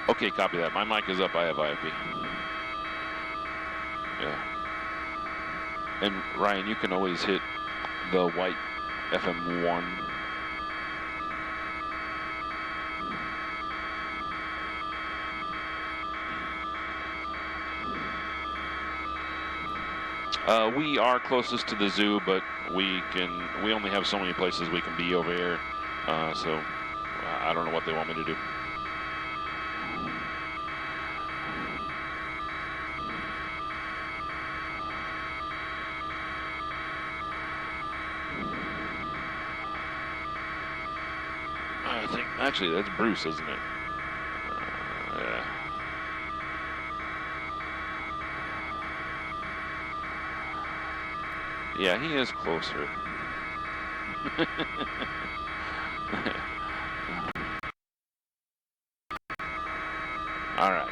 Okay, copy that. My mic is up. I have IFB. Yeah. And Ryan, you can always hit the white FM1. We are closest to the zoo, but we only have so many places we can be over here. So I don't know what they want me to do. I think actually that's Bruce, isn't it? Yeah. Yeah, he is closer. All right.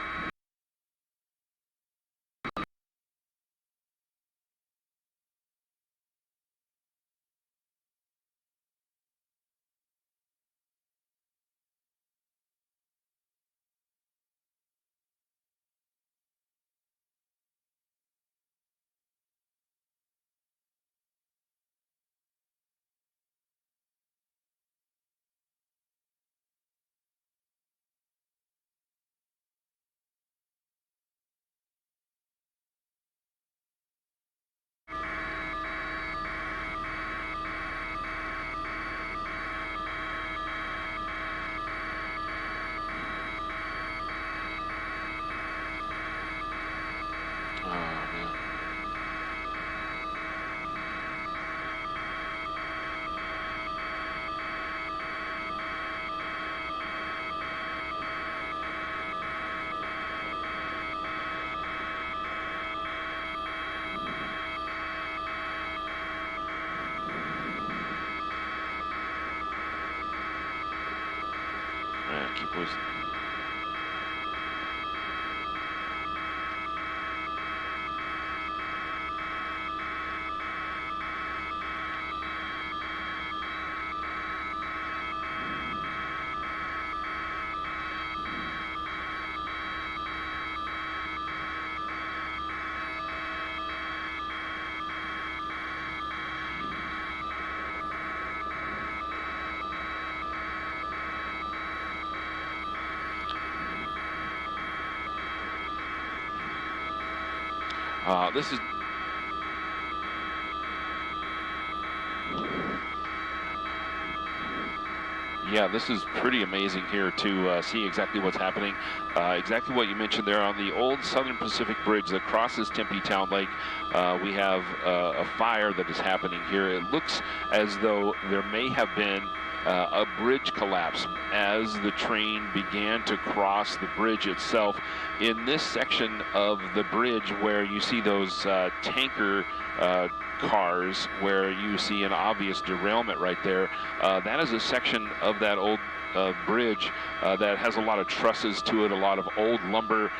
Keep listening. This is. Yeah, this is pretty amazing here to see exactly what's happening. Exactly what you mentioned there on the old Southern Pacific Bridge that crosses Tempe Town Lake. We have a fire that is happening here. It looks as though there may have been a bridge collapse as the train began to cross the bridge itself. In this section of the bridge where you see those tanker cars, where you see an obvious derailment right there, that is a section of that old bridge that has a lot of trusses to it, a lot of old lumber.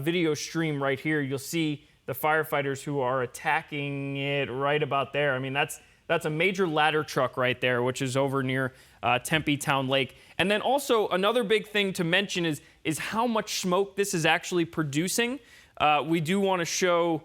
video stream right here, you'll see the firefighters who are attacking it right about there. I mean, that's a major ladder truck right there, which is over near Tempe Town Lake. And then also another big thing to mention is how much smoke this is actually producing. We do want to show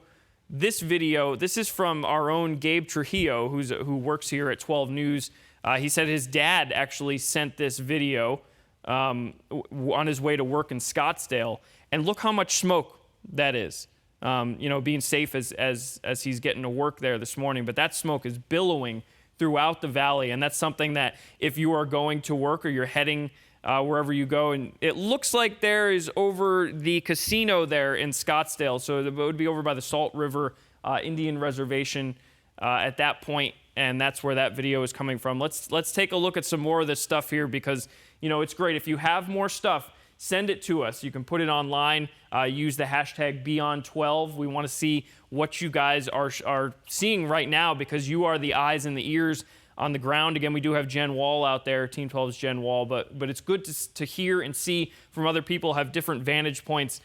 this video. This is from our own Gabe Trujillo, who works here at 12 News. He said his dad actually sent this video on his way to work in Scottsdale, and look how much smoke that is. Being safe as he's getting to work there this morning, but that smoke is billowing throughout the valley, and that's something that if you are going to work or you're heading wherever you go, and it looks like there is over the casino there in Scottsdale, so it would be over by the Salt River Indian Reservation at that point, and that's where that video is coming from. Let's take a look at some more of this stuff here, because it's great. If you have more stuff, send it to us. You can put it online, use the hashtag Beyond12. We want to see what you guys are seeing right now, because you are the eyes and the ears on the ground. Again, we do have Jen Wall out there, Team 12's Jen Wall, but it's good to hear and see from other people, have different vantage points.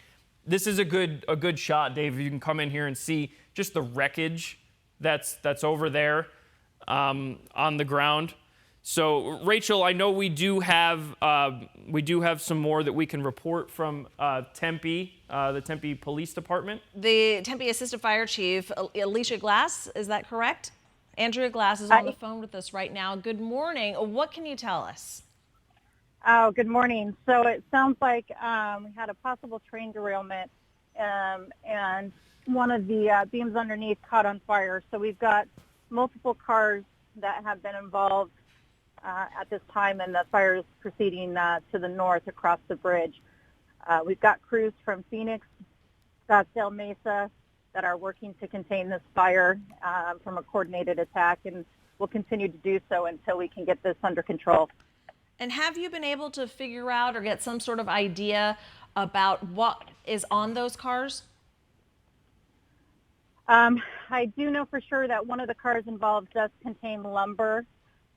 This is a good shot, Dave. You can come in here and see just the wreckage that's over there on the ground. So, Rachel, I know we do have some more that we can report from Tempe, the Tempe Police Department. The Tempe Assistant Fire Chief, Alicia Glass, is that correct? Andrea Glass is on the phone with us right now. Good morning. What can you tell us? Oh, good morning. So it sounds like we had a possible train derailment, and one of the beams underneath caught on fire. So we've got multiple cars that have been involved at this time, and the fire is proceeding to the north across the bridge. We've got crews from Phoenix, Scottsdale, Mesa that are working to contain this fire from a coordinated attack, and we'll continue to do so until we can get this under control. And have you been able to figure out or get some sort of idea about what is on those cars? I do know for sure that one of the cars involved does contain lumber.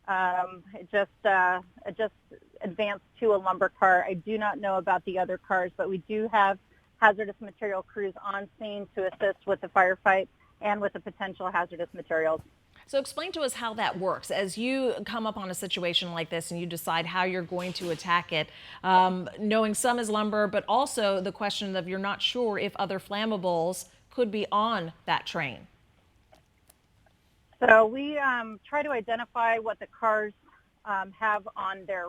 It just advanced to a lumber car. I do not know about the other cars, but we do have hazardous material crews on scene to assist with the firefight and with the potential hazardous materials. So explain to us how that works. As you come up on a situation like this and you decide how you're going to attack it, knowing some is lumber, but also the question of you're not sure if other flammables could be on that train. So we try to identify what the cars have on their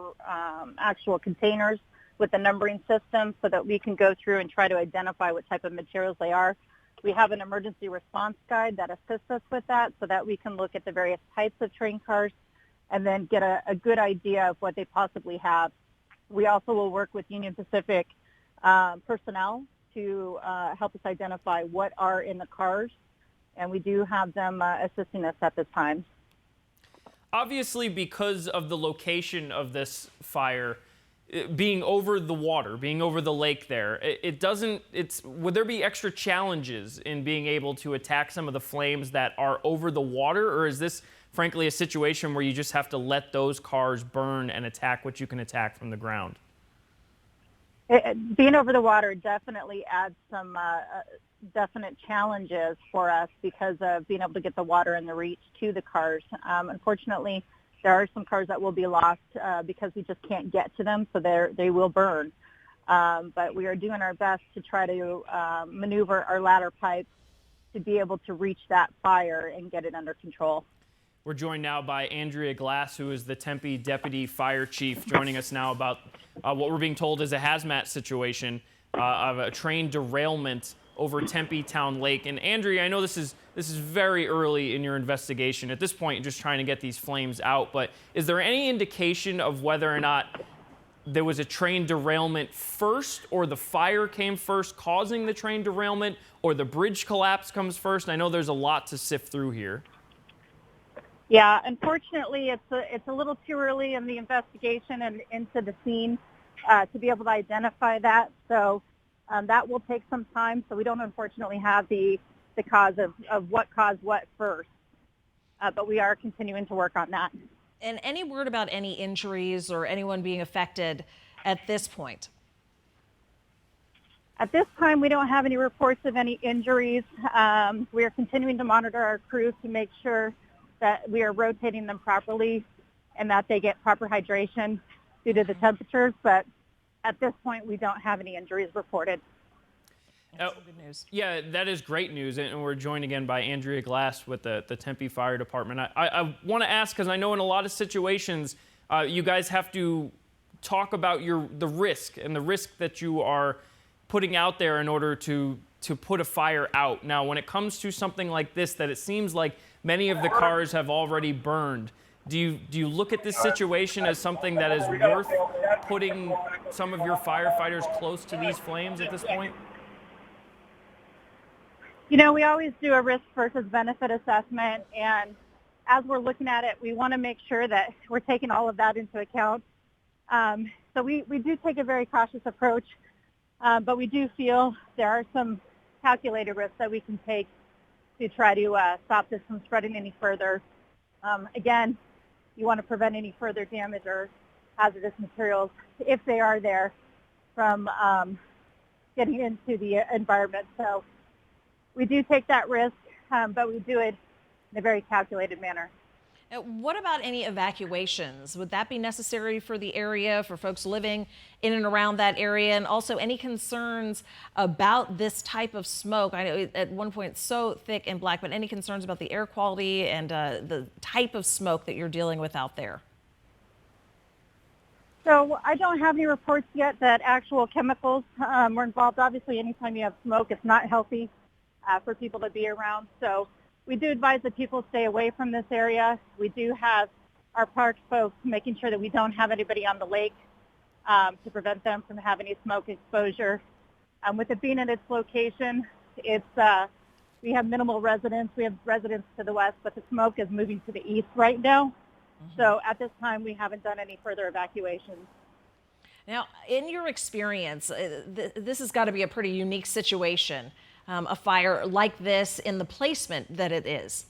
actual containers with the numbering system, so that we can go through and try to identify what type of materials they are. We have an emergency response guide that assists us with that, so that we can look at the various types of train cars and then get a good idea of what they possibly have. We also will work with Union Pacific personnel to help us identify what are in the cars, and we do have them assisting us at this time. Obviously, because of the location of this fire, being over the water, being over the lake there, would there be extra challenges in being able to attack some of the flames that are over the water, or is this frankly a situation where you just have to let those cars burn and attack what you can attack from the ground? Being over the water definitely adds some definite challenges for us because of being able to get the water and the reach to the cars. Unfortunately, there are some cars that will be lost because we just can't get to them, so they will burn. But we are doing our best to try to maneuver our ladder pipes to be able to reach that fire and get it under control. We're joined now by Andrea Glass, who is the Tempe Deputy Fire Chief, joining us now about what we're being told is a hazmat situation of a train derailment over Tempe Town Lake. And Andrea, I know this is very early in your investigation. At this point, you're just trying to get these flames out. But is there any indication of whether or not there was a train derailment first, or the fire came first causing the train derailment, or the bridge collapse comes first? I know there's a lot to sift through here. Yeah, unfortunately, it's a little too early in the investigation and into the scene to be able to identify that. So that will take some time. So we don't unfortunately have the cause of what caused what first. But we are continuing to work on that. And any word about any injuries or anyone being affected at this point? At this time, we don't have any reports of any injuries. We are continuing to monitor our crews to make sure that we are rotating them properly and that they get proper hydration due to the temperatures. But at this point, we don't have any injuries reported. That's good news. Yeah, that is great news. And we're joined again by Andrea Glass with the Tempe Fire Department. I want to ask, because I know in a lot of situations, you guys have to talk about the risk and the risk that you are putting out there in order to put a fire out. Now, when it comes to something like this, that it seems like many of the cars have already burned, do you look at this situation as something that is worth putting some of your firefighters close to these flames at this point? You know, we always do a risk versus benefit assessment, and as we're looking at it, we want to make sure that we're taking all of that into account. So we do take a very cautious approach. But we do feel there are some calculated risks that we can take to try to stop this from spreading any further. Again, you want to prevent any further damage or hazardous materials, if they are there, from getting into the environment. So we do take that risk, but we do it in a very calculated manner. What about any evacuations? Would that be necessary for the area, for folks living in and around that area? And also any concerns about this type of smoke? I know at one point it's so thick and black, but any concerns about the air quality and the type of smoke that you're dealing with out there? So I don't have any reports yet that actual chemicals were involved. Obviously, anytime you have smoke, it's not healthy for people to be around. So we do advise that people stay away from this area. We do have our park folks making sure that we don't have anybody on the lake to prevent them from having any smoke exposure. With it being at its location, we have minimal residents. We have residents to the west, but the smoke is moving to the east right now. Mm-hmm. So at this time, we haven't done any further evacuations. Now, in your experience, this has got to be a pretty unique situation. A fire like this in the placement that it is.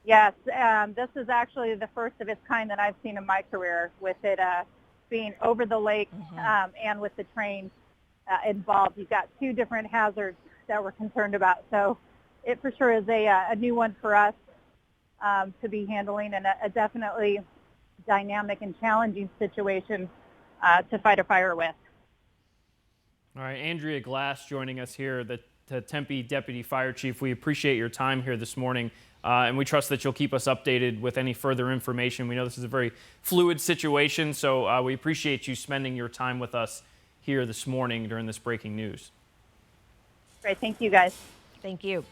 Yes, this is actually the first of its kind that I've seen in my career, with it being over the lake and with the train involved. You've got two different hazards that we're concerned about. So it for sure is a new one for us to be handling, and a definitely dynamic and challenging situation to fight a fire with. All right, Andrea Glass joining us here, the Tempe Deputy Fire Chief. We appreciate your time here this morning, and we trust that you'll keep us updated with any further information. We know this is a very fluid situation, so we appreciate you spending your time with us here this morning during this breaking news. Great, thank you guys. Thank you.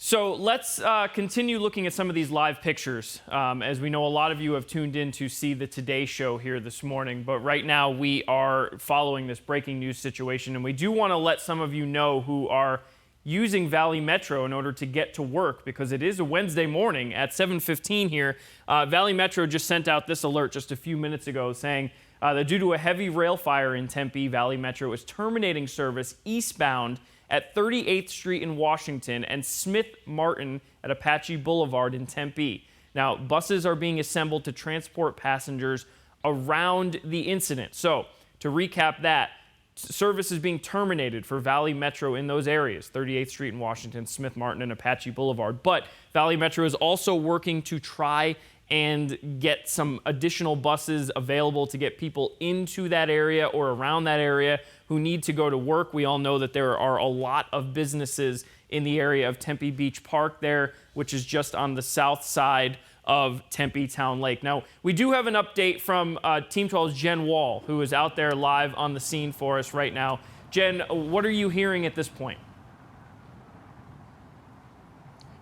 So let's continue looking at some of these live pictures. As we know, a lot of you have tuned in to see the Today Show here this morning, but right now we are following this breaking news situation, and we do want to let some of you know who are using Valley Metro in order to get to work, because it is a Wednesday morning at 7:15 here. Valley Metro just sent out this alert just a few minutes ago saying that due to a heavy rail fire in Tempe, Valley Metro is terminating service eastbound at 38th Street in Washington and Smith Martin at Apache Boulevard in Tempe. Now, buses are being assembled to transport passengers around the incident. So, to recap that, service is being terminated for Valley Metro in those areas, 38th Street in Washington, Smith Martin, and Apache Boulevard. But Valley Metro is also working to try and get some additional buses available to get people into that area or around that area who need to go to work. We all know that there are a lot of businesses in the area of Tempe Beach Park there, which is just on the south side of Tempe Town Lake. Now, we do have an update from Team 12's Jen Wall, who is out there live on the scene for us right now. Jen, what are you hearing at this point?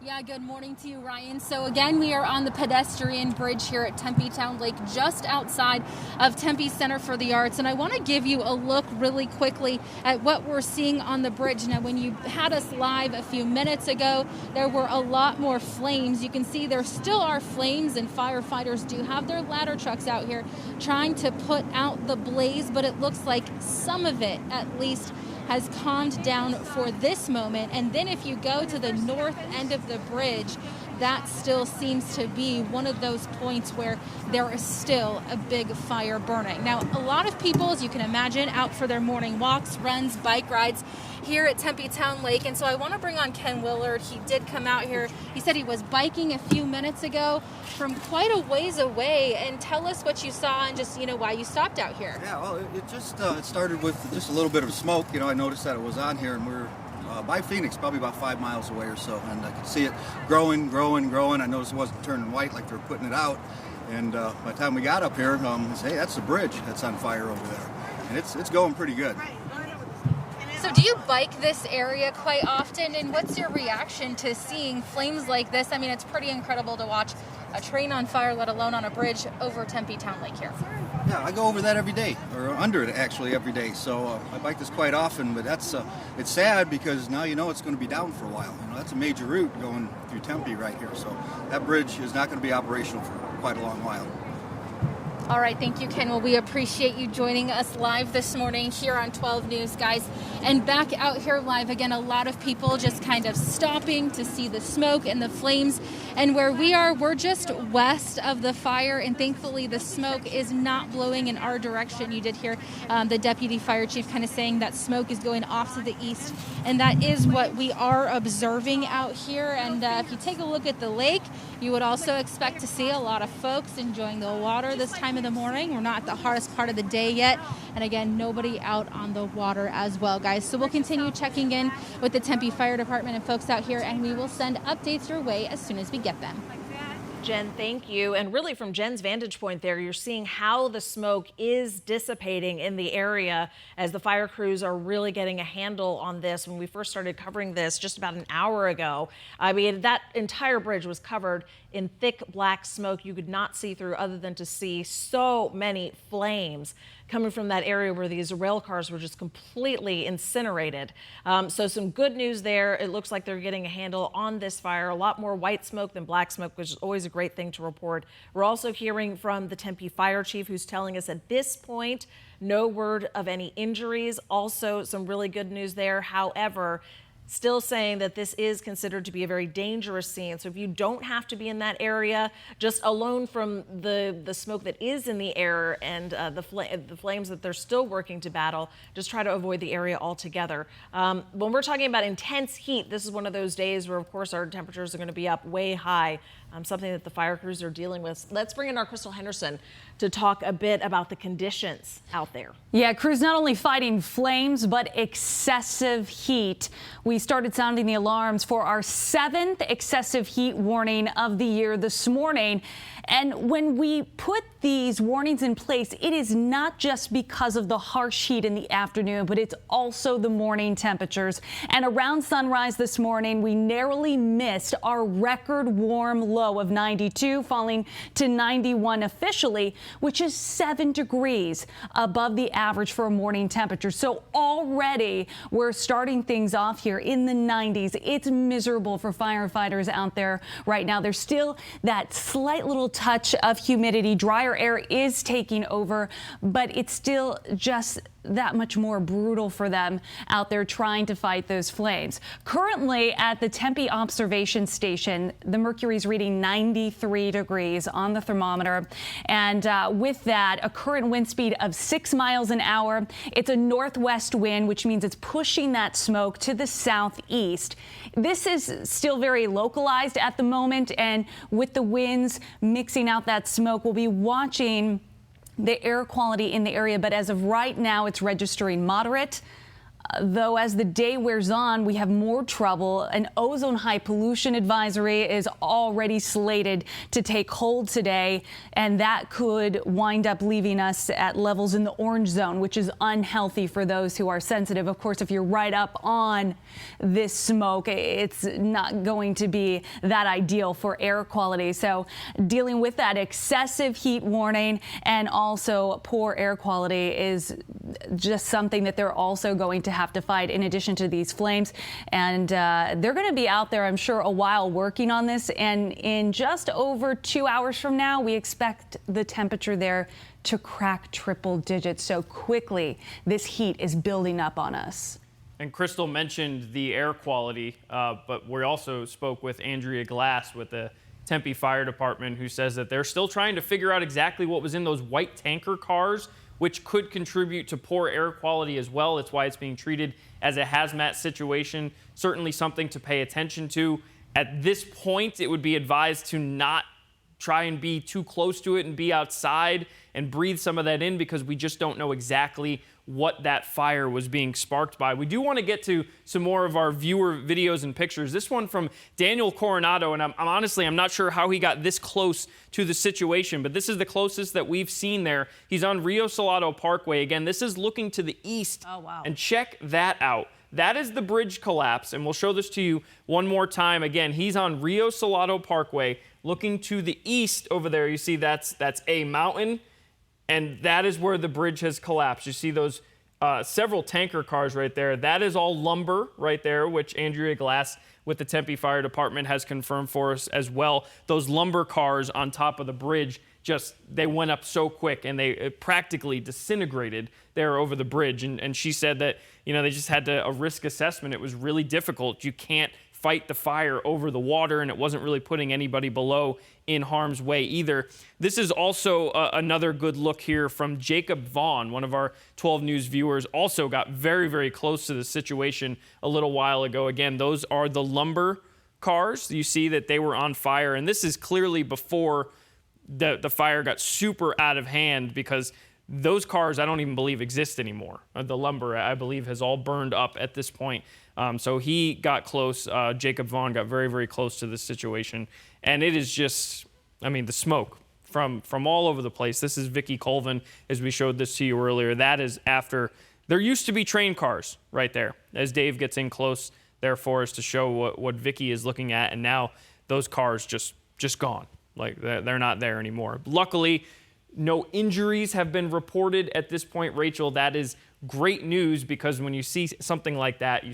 Yeah, good morning to you, Ryan. So again, we are on the pedestrian bridge here at Tempe Town Lake, just outside of Tempe Center for the Arts. And I want to give you a look really quickly at what we're seeing on the bridge. Now, when you had us live a few minutes ago, there were a lot more flames. You can see there still are flames, and firefighters do have their ladder trucks out here trying to put out the blaze, but it looks like some of it, at least, has calmed down for this moment. And then if you go to the north end of the bridge, that still seems to be one of those points where there is still a big fire burning. Now, a lot of people, as you can imagine, out for their morning walks, runs, bike rides here at Tempe Town Lake. And so I want to bring on Ken Willard. He did come out here. He said he was biking a few minutes ago from quite a ways away. And tell us what you saw and just, why you stopped out here. Yeah, well, it just it started with just a little bit of smoke. I noticed that it was on here, and we're by Phoenix, probably about 5 miles away or so, and I could see it growing. I noticed it wasn't turning white like they were putting it out, and by the time we got up here, I said, hey, that's the bridge that's on fire over there, and it's going pretty good. So do you bike this area quite often, and what's your reaction to seeing flames like this? I mean, it's pretty incredible to watch a train on fire, let alone on a bridge over Tempe Town Lake here. Yeah, I go over that every day, or under it actually every day. So I bike this quite often, but it's sad because now it's going to be down for a while. That's a major route going through Tempe right here. So that bridge is not going to be operational for quite a long while. All right, thank you, Ken. Well, we appreciate you joining us live this morning here on 12 News, guys. And back out here live, again, a lot of people just kind of stopping to see the smoke and the flames. And where we are, we're just west of the fire, and thankfully the smoke is not blowing in our direction. You did hear the deputy fire chief kind of saying that smoke is going off to the east, and that is what we are observing out here. And if you take a look at the lake, you would also expect to see a lot of folks enjoying the water this time of the morning. We're not at the hottest part of the day yet. And again, nobody out on the water as well, guys. So we'll continue checking in with the Tempe Fire Department and folks out here, and we will send updates your way as soon as we get them. Jen, thank you. And really from Jen's vantage point there, you're seeing how the smoke is dissipating in the area as the fire crews are really getting a handle on this. When we first started covering this just about an hour ago, I mean, that entire bridge was covered in thick black smoke you could not see through other than to see so many flames coming from that area where these rail cars were just completely incinerated. So some good news there. It looks like they're getting a handle on this fire. A lot more white smoke than black smoke, which is always a great thing to report. We're also hearing from the Tempe fire chief, who's telling us at this point, no word of any injuries. Also some really good news there. However, still saying that this is considered to be a very dangerous scene. So if you don't have to be in that area, just alone from the smoke that is in the air and the flames that they're still working to battle, just try to avoid the area altogether. When we're talking about intense heat, this is one of those days where, of course, our temperatures are going to be up way high, something that the fire crews are dealing with. Let's bring in our Crystal Henderson to talk a bit about the conditions out there. Yeah, crews not only fighting flames, but excessive heat. We started sounding the alarms for our 7th excessive heat warning of the year this morning. And when we put these warnings in place, it is not just because of the harsh heat in the afternoon, but it's also the morning temperatures. And around sunrise this morning, we narrowly missed our record warm low of 92, falling to 91 officially, which is 7 degrees above the average for a morning temperature. So already we're starting things off here in the 90s. It's miserable for firefighters out there right now. There's still that slight little touch of humidity. Drier air is taking over, but it's still just that much more brutal for them out there trying to fight those flames. Currently at the Tempe observation station, the mercury's reading 93 degrees on the thermometer. And with that, a current wind speed of 6 miles an hour. It's a northwest wind, which means it's pushing that smoke to the southeast. This is still very localized at the moment, and with the winds mixing out that smoke, we'll be watching the air quality in the area, but as of right now, it's registering moderate. Though as the day wears on, we have more trouble. An ozone high pollution advisory is already slated to take hold today, and that could wind up leaving us at levels in the orange zone, which is unhealthy for those who are sensitive. Of course, if you're right up on this smoke, it's not going to be that ideal for air quality. So dealing with that excessive heat warning and also poor air quality is just something that they're also going to have to fight in addition to these flames. And they're going to be out there, I'm sure, a while working on this. And in just over 2 hours from now, we expect the temperature there to crack triple digits. So quickly, this heat is building up on us. And Crystal mentioned the air quality, but we also spoke with Andrea Glass with the Tempe Fire Department, who says that they're still trying to figure out exactly what was in those white tanker cars, which could contribute to poor air quality as well. That's why it's being treated as a hazmat situation. Certainly something to pay attention to. At this point, it would be advised to not try and be too close to it and be outside and breathe some of that in, because we just don't know exactly what that fire was being sparked by. We do want to get to some more of our viewer videos and pictures. This one from Daniel Coronado, and I'm honestly not sure how he got this close to the situation, but this is the closest that we've seen there. He's on Rio Salado Parkway. Again, this is looking to the east. Oh, wow. And check that out. That is the bridge collapse, and we'll show this to you one more time. Again, he's on Rio Salado Parkway, looking to the east over there. You see that's a mountain, and that is where the bridge has collapsed. You see those several tanker cars right there. That is all lumber right there, which Andrea Glass with the Tempe Fire Department has confirmed for us as well. Those lumber cars on top of the bridge, they went up so quick, and they practically disintegrated there over the bridge. And she said that, they just had a risk assessment. It was really difficult. You can't fight the fire over the water, and it wasn't really putting anybody below in harm's way either. This is also another good look here from Jacob Vaughn, one of our 12 News viewers, also got very, very close to the situation a little while ago. Again, those are the lumber cars. You see that they were on fire, and this is clearly before the fire got super out of hand, because those cars I don't even believe exist anymore. The lumber, I believe, has all burned up at this point. So he got close. Jacob Vaughn got very, very close to this situation. And it is just, the smoke from all over the place. This is Vicki Colvin, as we showed this to you earlier. That is after, there used to be train cars right there, as Dave gets in close there for us to show what Vicki is looking at. And now those cars just gone. Like, they're not there anymore. Luckily, no injuries have been reported at this point, Rachel. That is great news, because when you see something like that,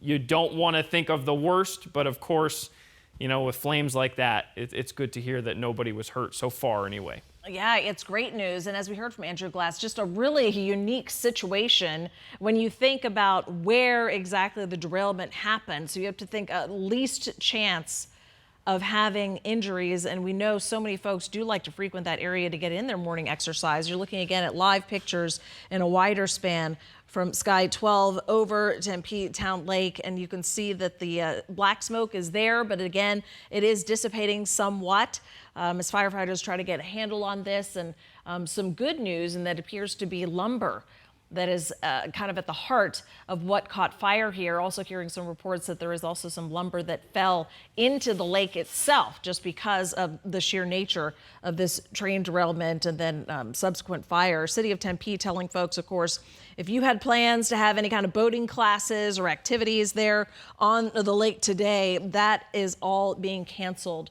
you don't want to think of the worst. But of course, with flames like that, it's good to hear that nobody was hurt so far anyway. Yeah, it's great news. And as we heard from Andrew Glass, just a really unique situation when you think about where exactly the derailment happened. So you have to think least chance of having injuries, and we know so many folks do like to frequent that area to get in their morning exercise. You're looking again at live pictures in a wider span from Sky 12 over Tempe Town Lake, and you can see that the black smoke is there, but again, it is dissipating somewhat as firefighters try to get a handle on this. And some good news, and that appears to be lumber that is kind of at the heart of what caught fire here. Also hearing some reports that there is also some lumber that fell into the lake itself, just because of the sheer nature of this train derailment and then subsequent fire. City of Tempe telling folks, of course, if you had plans to have any kind of boating classes or activities there on the lake today, that is all being canceled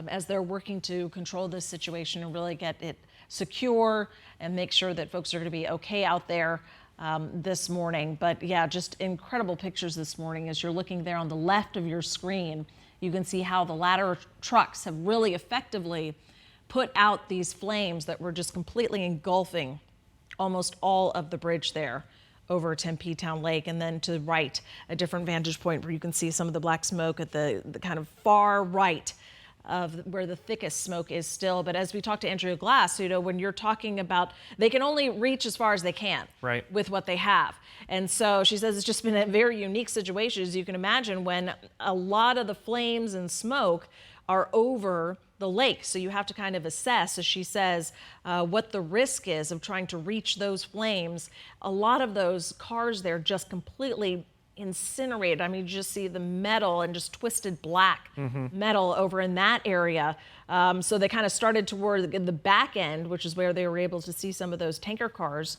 as they're working to control this situation and really get it secure and make sure that folks are going to be okay out there this morning. But yeah, just incredible pictures this morning. As you're looking there on the left of your screen, you can see how the ladder trucks have really effectively put out these flames that were just completely engulfing almost all of the bridge there over Tempe Town Lake. And then to the right, a different vantage point where you can see some of the black smoke at the kind of far right of where the thickest smoke is still. But as we talked to Andrea Glass, when you're talking about, they can only reach as far as they can with what they have. And so she says it's just been a very unique situation, as you can imagine, when a lot of the flames and smoke are over the lake. So you have to kind of assess, as she says, what the risk is of trying to reach those flames. A lot of those cars there just completely incinerated. You just see the metal and just twisted black metal over in that area. So they kind of started toward the back end, which is where they were able to see some of those tanker cars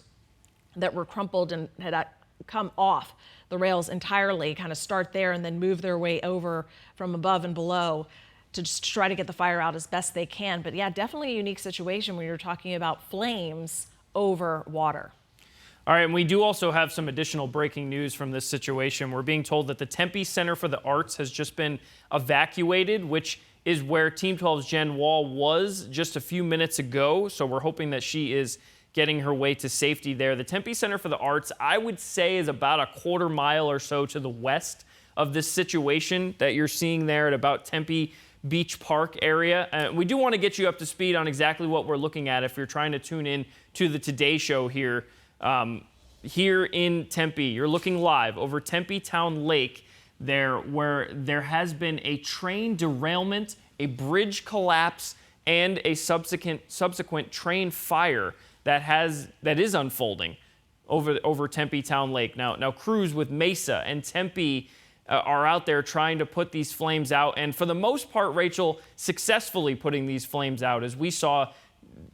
that were crumpled and had come off the rails entirely, kind of start there and then move their way over from above and below to just try to get the fire out as best they can. But yeah, definitely a unique situation when you're talking about flames over water. All right, and we do also have some additional breaking news from this situation. We're being told that the Tempe Center for the Arts has just been evacuated, which is where Team 12's Jen Wall was just a few minutes ago. So we're hoping that she is getting her way to safety there. The Tempe Center for the Arts, I would say, is about a quarter mile or so to the west of this situation that you're seeing there at about Tempe Beach Park area. We do want to get you up to speed on exactly what we're looking at if you're trying to tune in to the Today Show here. Here in Tempe, you're looking live over Tempe Town Lake there, where there has been a train derailment, a bridge collapse, and a subsequent train fire that is unfolding over Tempe Town Lake. Now crews with Mesa and Tempe are out there trying to put these flames out, and for the most part, Rachel, successfully putting these flames out. As we saw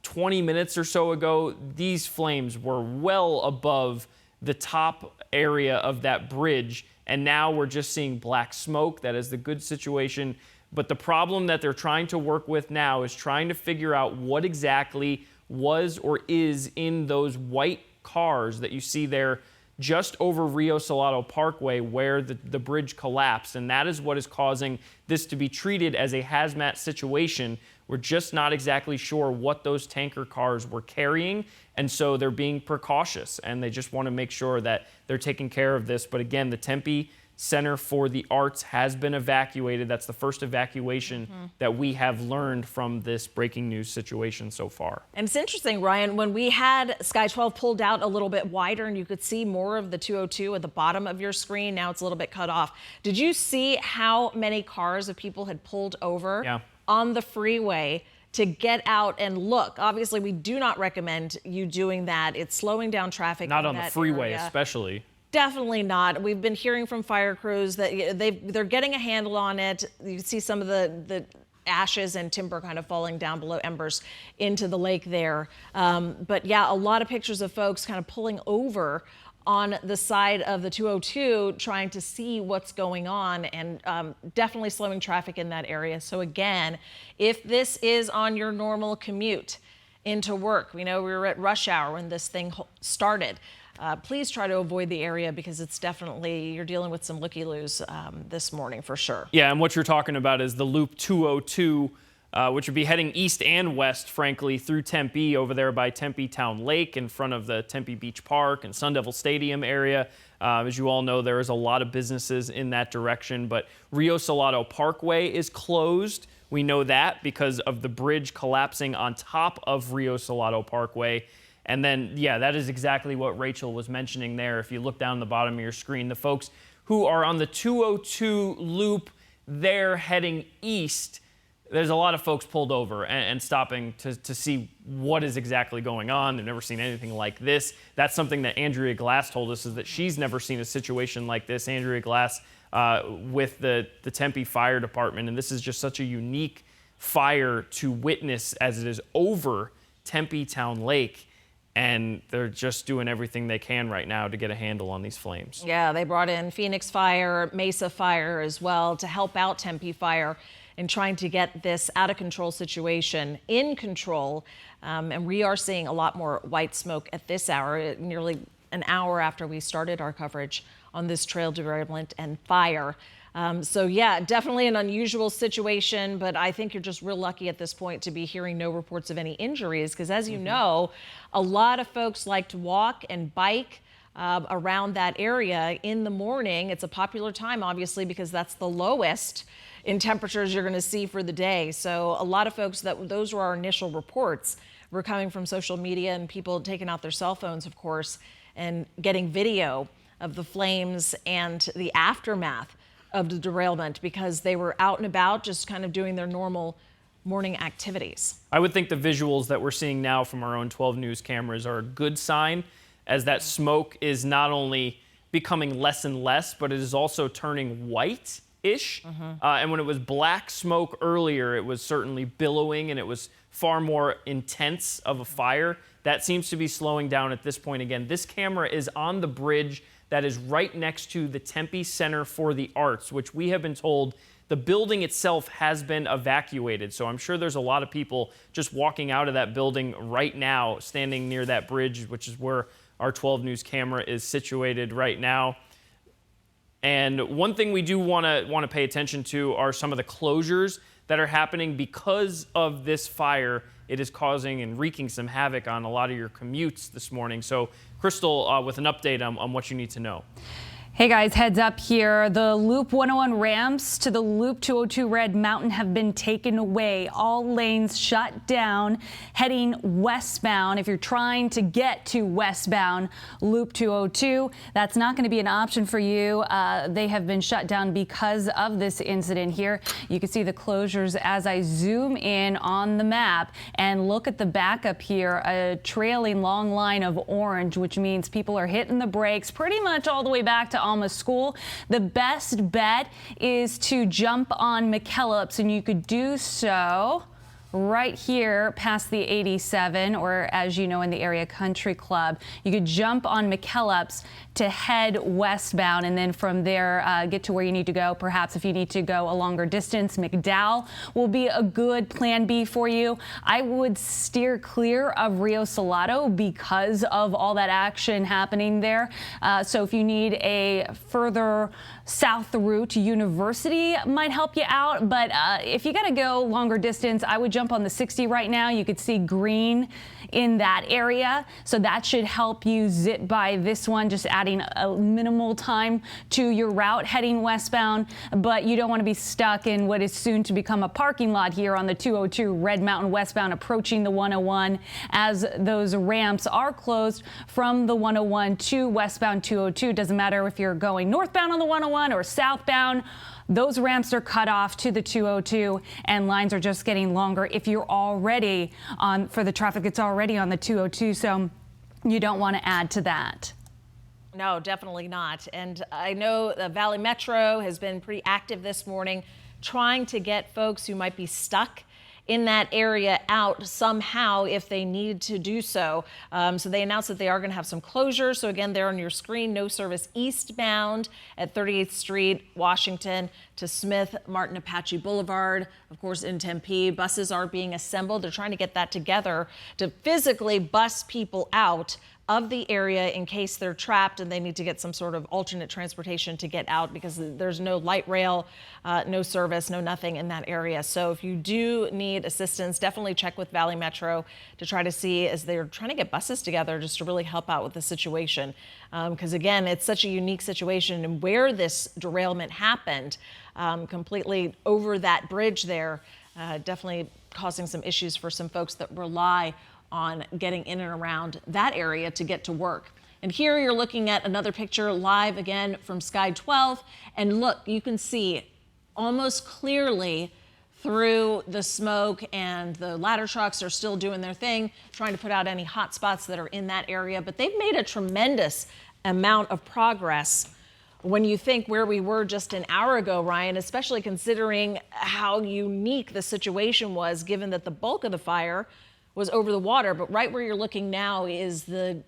20 minutes or so ago, these flames were well above the top area of that bridge, and now we're just seeing black smoke. That is the good situation. But the problem that they're trying to work with now is trying to figure out what exactly was or is in those white cars that you see there just over Rio Salado Parkway where the bridge collapsed. And that is what is causing this to be treated as a hazmat situation. We're just not exactly sure what those tanker cars were carrying. And so they're being precautious and they just want to make sure that they're taking care of this. But again, the Tempe Center for the Arts has been evacuated. That's the first evacuation that we have learned from this breaking news situation so far. And it's interesting, Ryan, when we had Sky 12 pulled out a little bit wider and you could see more of the 202 at the bottom of your screen, now it's a little bit cut off. Did you see how many cars of people had pulled over on the freeway to get out and look? Obviously, we do not recommend you doing that. It's slowing down traffic. Not on the freeway, especially. Definitely not. We've been hearing from fire crews that they're getting a handle on it. You see some of the ashes and timber kind of falling down below embers into the lake there. But yeah, a lot of pictures of folks kind of pulling over on the side of the 202 trying to see what's going on, and definitely slowing traffic in that area. So again, if this is on your normal commute into work, we know we were at rush hour when this thing started. Please try to avoid the area because it's definitely, you're dealing with some looky-loos this morning for sure. Yeah, and what you're talking about is the Loop 202, which would be heading east and west, frankly, through Tempe over there by Tempe Town Lake in front of the Tempe Beach Park and Sun Devil Stadium area. As you all know, there is a lot of businesses in that direction, but Rio Salado Parkway is closed. We know that because of the bridge collapsing on top of Rio Salado Parkway. And then, yeah, that is exactly what Rachel was mentioning there. If you look down the bottom of your screen, the folks who are on the 202 loop there heading east, there's a lot of folks pulled over and stopping to see what is exactly going on. They've never seen anything like this. That's something that Andrea Glass told us, is that she's never seen a situation like this. Andrea Glass with the Tempe Fire Department, and this is just such a unique fire to witness as it is over Tempe Town Lake. And they're just doing everything they can right now to get a handle on these flames. Yeah, they brought in Phoenix Fire, Mesa Fire as well to help out Tempe Fire in trying to get this out of control situation in control. And we are seeing a lot more white smoke at this hour, nearly an hour after we started our coverage on this trail derailment and fire. So yeah, definitely an unusual situation, but I think you're just real lucky at this point to be hearing no reports of any injuries, because as you know, a lot of folks like to walk and bike around that area in the morning. It's a popular time, obviously, because that's the lowest in temperatures you're going to see for the day. So a lot of folks, those were our initial reports, were coming from social media and people taking out their cell phones, of course, and getting video of the flames and the aftermath of the derailment, because they were out and about just kind of doing their normal morning activities. I would think the visuals that we're seeing now from our own 12 News cameras are a good sign, as that smoke is not only becoming less and less, but it is also turning white-ish. And when it was black smoke earlier, it was certainly billowing and it was far more intense of a fire. That seems to be slowing down at this point. Again, this camera is on the bridge that is right next to the Tempe Center for the Arts, which we have been told the building itself has been evacuated. So I'm sure there's a lot of people just walking out of that building right now, standing near that bridge, which is where our 12 News camera is situated right now. And one thing we do want to pay attention to are some of the closures that are happening because of this fire. It is causing and wreaking some havoc on a lot of your commutes this morning. So Crystal with an update on what you need to know. Hey guys, heads up here. The Loop 101 ramps to the Loop 202 Red Mountain have been taken away. All lanes shut down heading westbound. If you're trying to get to westbound Loop 202, that's not going to be an option for you. They have been shut down because of this incident here. You can see the closures as I zoom in on the map and look at the backup here, a trailing long line of orange, which means people are hitting the brakes pretty much all the way back to Alma School. The best bet is to jump on McKellips, and you could do so right here past the 87, or as you know in the area, Country Club. You could jump on McKellips to head westbound, and then from there get to where you need to go. Perhaps if you need to go a longer distance, McDowell will be a good plan B for you. I would steer clear of Rio Salado because of all that action happening there. So if you need a further south route, University might help you out. But if you got to go longer distance, I would jump on the 60 right now. You could see green in that area, so that should help you zip by this one, just adding a minimal time to your route heading westbound. But you don't want to be stuck in what is soon to become a parking lot here on the 202 Red Mountain westbound approaching the 101, as those ramps are closed from the 101 to westbound 202. Doesn't matter if you're going northbound on the 101 or southbound. Those ramps are cut off to the 202, and lines are just getting longer if you're already on, for the traffic that's already on the 202, so you don't want to add to that. No, definitely not. And I know the Valley Metro has been pretty active this morning trying to get folks who might be stuck in that area out somehow if they need to do so. So they announced that they are going to have some closures. So again, there on your screen, no service eastbound at 38th Street, Washington to Smith, Martin Apache Boulevard. Of course, in Tempe, buses are being assembled. They're trying to get that together to physically bus people out of the area in case they're trapped and they need to get some sort of alternate transportation to get out, because there's no light rail, no service, no nothing in that area. So if you do need assistance, definitely check with Valley Metro to try to see, as they're trying to get buses together just to really help out with the situation. Because again, it's such a unique situation, and where this derailment happened, completely over that bridge there, definitely causing some issues for some folks that rely on getting in and around that area to get to work. And here you're looking at another picture live again from Sky 12. And look, you can see almost clearly through the smoke, and the ladder trucks are still doing their thing, trying to put out any hot spots that are in that area. But they've made a tremendous amount of progress when you think where we were just an hour ago, Ryan, especially considering how unique the situation was, given that the bulk of the fire was over the water. But right where you're looking now is the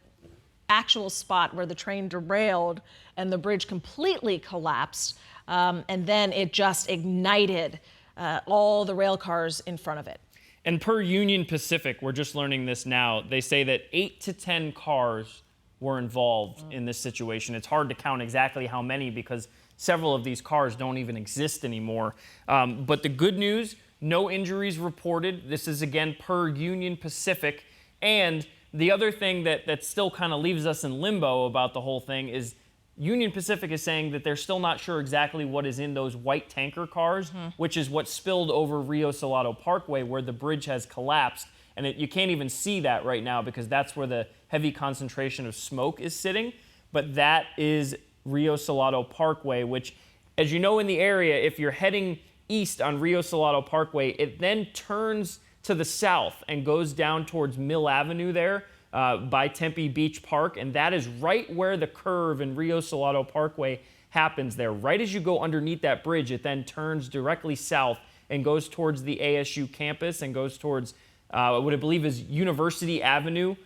actual spot where the train derailed and the bridge completely collapsed. And then it just ignited all the rail cars in front of it. And per Union Pacific, we're just learning this now, they say that 8 to 10 cars were involved in this situation. It's hard to count exactly how many because several of these cars don't even exist anymore. But the good news, no injuries reported. This is again per Union Pacific. And the other thing that still kind of leaves us in limbo about the whole thing is Union Pacific is saying that they're still not sure exactly what is in those white tanker cars, which is what spilled over Rio Salado Parkway where the bridge has collapsed. And you can't even see that right now because that's where the heavy concentration of smoke is sitting. But that is Rio Salado Parkway, which, as you know in the area, if you're heading east on Rio Salado Parkway, it then turns to the south and goes down towards Mill Avenue there by Tempe Beach Park. And that is right where the curve in Rio Salado Parkway happens there. Right as you go underneath that bridge, it then turns directly south and goes towards the ASU campus and goes towards what I believe is University Avenue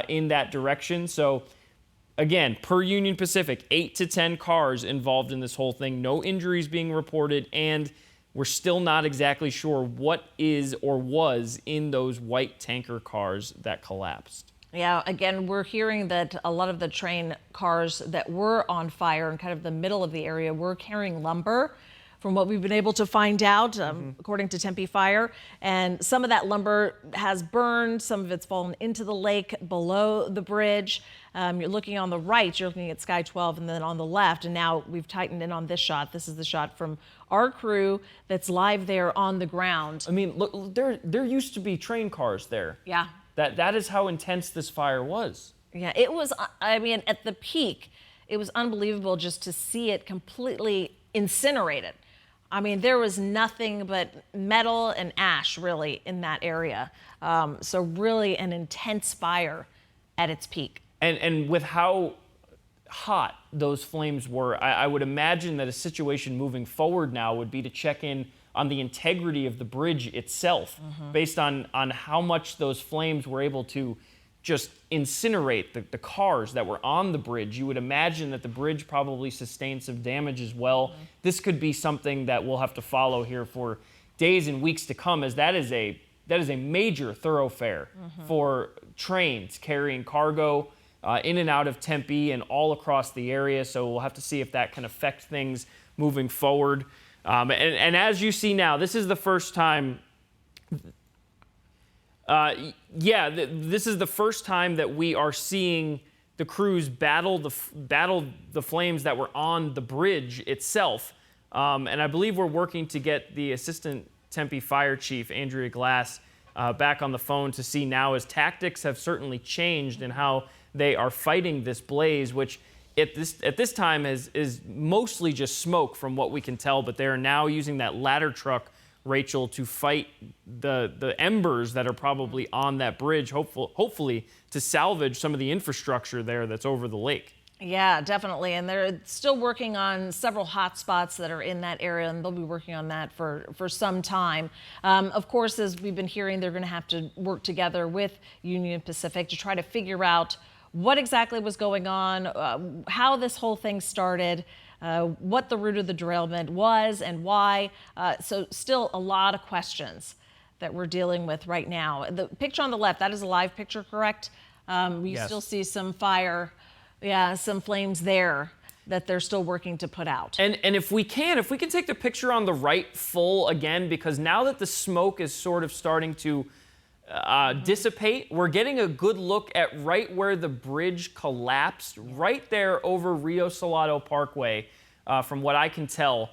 in that direction. So again, per Union Pacific, 8 to 10 cars involved in this whole thing. No injuries being reported, and we're still not exactly sure what is or was in those white tanker cars that collapsed. Yeah, again, we're hearing that a lot of the train cars that were on fire in kind of the middle of the area were carrying lumber, from what we've been able to find out, according to Tempe Fire. And some of that lumber has burned, some of it's fallen into the lake below the bridge. You're looking on the right, you're looking at Sky 12, and then on the left, and now we've tightened in on this shot. This is the shot from our crew that's live there on the ground. I mean, look, there used to be train cars there. Yeah. That is how intense this fire was. Yeah, it was, I mean, at the peak, it was unbelievable just to see it completely incinerated. I mean, there was nothing but metal and ash, really, in that area. So really an intense fire at its peak. And with how hot those flames were, I would imagine that a situation moving forward now would be to check in on the integrity of the bridge itself, based on how much those flames were able to just incinerate the cars that were on the bridge. You would imagine that the bridge probably sustained some damage as well. This could be something that we'll have to follow here for days and weeks to come, as that is a major thoroughfare for trains carrying cargo in and out of Tempe and all across the area. So we'll have to see if that can affect things moving forward. And as you see now, this is the first time. This is the first time that we are seeing the crews battle the flames that were on the bridge itself. And I believe we're working to get the Assistant Tempe Fire Chief, Andrea Glass, back on the phone to see now, as tactics have certainly changed in how they are fighting this blaze, which at this time is mostly just smoke from what we can tell, but they are now using that ladder truck, Rachel, to fight the embers that are probably on that bridge, hopefully to salvage some of the infrastructure there that's over the lake. Yeah, definitely. And they're still working on several hot spots that are in that area, and they'll be working on that for some time. Of course, as we've been hearing, they're going to have to work together with Union Pacific to try to figure out what exactly was going on, how this whole thing started, what the root of the derailment was and why. So still a lot of questions that we're dealing with right now. The picture on the left, that is a live picture, correct? You Yes. still see some fire, some flames there that they're still working to put out. And if we can take the picture on the right full again, because now that the smoke is sort of starting to dissipate, we're getting a good look at right where the bridge collapsed, right there over Rio Salado Parkway, from what I can tell.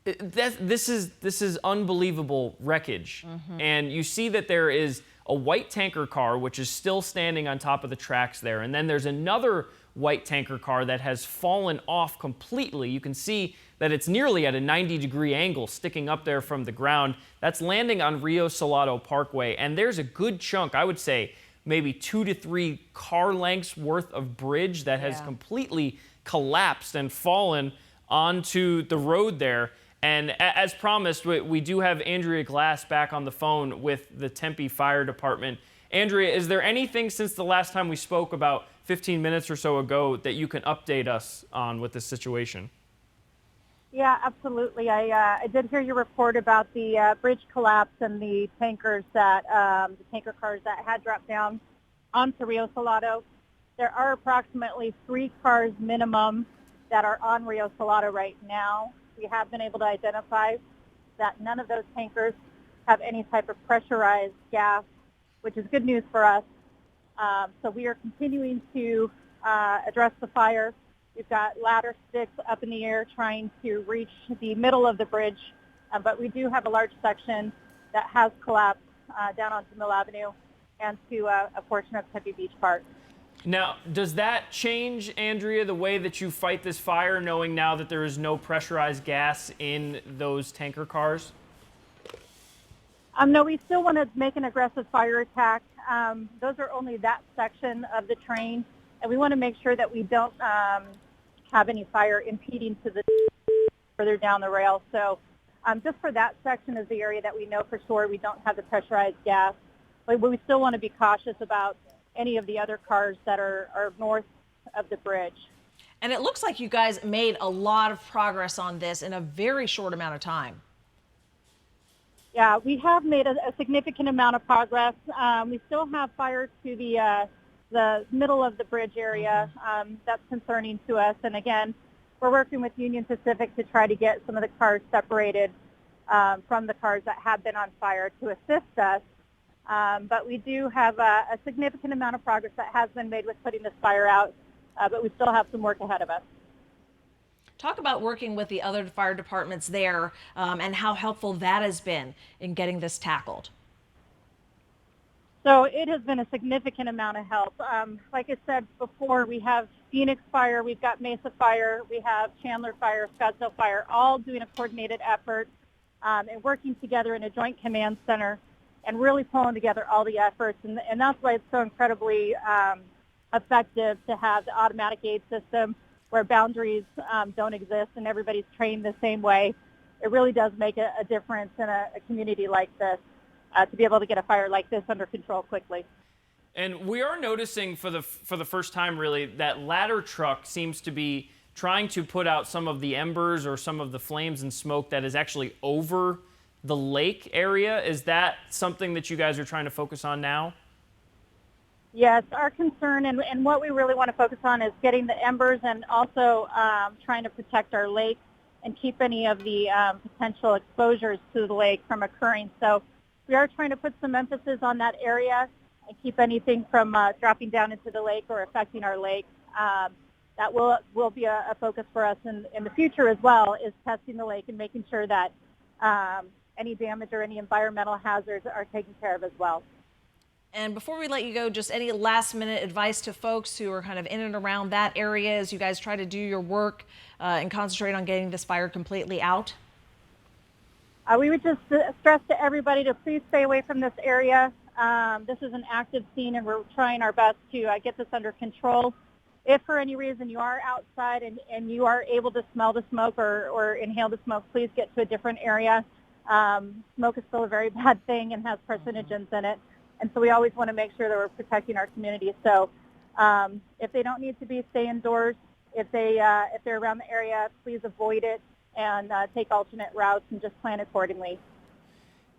This is unbelievable wreckage. And you see that there is a white tanker car, which is still standing on top of the tracks there. And then there's another white tanker car that has fallen off completely. You can see that it's nearly at a 90-degree angle sticking up there from the ground. That's landing on Rio Salado Parkway. And there's a good chunk, I would say, maybe 2 to 3 car lengths worth of bridge that has completely collapsed and fallen onto the road there. And as promised, we do have Andrea Glass back on the phone with the Tempe Fire Department. Andrea, is there anything since the last time we spoke about 15 minutes or so ago that you can update us on with this situation? Yeah, absolutely. I did hear your report about the bridge collapse and the tankers the tanker cars that had dropped down onto Rio Salado. There are approximately 3 cars minimum that are on Rio Salado right now. We have been able to identify that none of those tankers have any type of pressurized gas, which is good news for us. So we are continuing to address the fire. We've got ladder sticks up in the air trying to reach the middle of the bridge, but we do have a large section that has collapsed down onto Mill Avenue and to a portion of Tempe Beach Park. Now, does that change, Andrea, the way that you fight this fire, knowing now that there is no pressurized gas in those tanker cars? No, we still want to make an aggressive fire attack. Those are only that section of the train, and we want to make sure that we don't have any fire impeding to the further down the rail. So just for that section is the area that we know for sure we don't have the pressurized gas. But we still want to be cautious about any of the other cars that are north of the bridge. And it looks like you guys made a lot of progress on this in a very short amount of time. Yeah, we have made a significant amount of progress. We still have fire to the the middle of the bridge area. That's concerning to us. And again, we're working with Union Pacific to try to get some of the cars separated from the cars that have been on fire to assist us. But we do have a significant amount of progress that has been made with putting this fire out, but we still have some work ahead of us. Talk about working with the other fire departments there and how helpful that has been in getting this tackled. So it has been a significant amount of help. Like I said before, we have Phoenix Fire, we've got Mesa Fire, we have Chandler Fire, Scottsdale Fire, all doing a coordinated effort and working together in a joint command center and really pulling together all the efforts. And that's why it's so incredibly effective to have the automatic aid system where boundaries don't exist and everybody's trained the same way. It really does make a difference in a community like this. To be able to get a fire like this under control quickly. And we are noticing for the first time, really, that ladder truck seems to be trying to put out some of the embers or some of the flames and smoke that is actually over the lake area. Is that something that you guys are trying to focus on now? Yes, our concern and what we really want to focus on is getting the embers and also trying to protect our lake and keep any of the potential exposures to the lake from occurring. So we are trying to put some emphasis on that area and keep anything from dropping down into the lake or affecting our lake. That will be a focus for us in the future as well, is testing the lake and making sure that any damage or any environmental hazards are taken care of as well. And before we let you go, just any last minute advice to folks who are kind of in and around that area as you guys try to do your work and concentrate on getting this fire completely out? We would just stress to everybody to please stay away from this area. This is an active scene, and we're trying our best to get this under control. If for any reason you are outside and you are able to smell the smoke or inhale the smoke, please get to a different area. Smoke is still a very bad thing and has carcinogens in it, and so we always want to make sure that we're protecting our community. So if they don't need to be, stay indoors. If they're around the area, please avoid it and take alternate routes and just plan accordingly.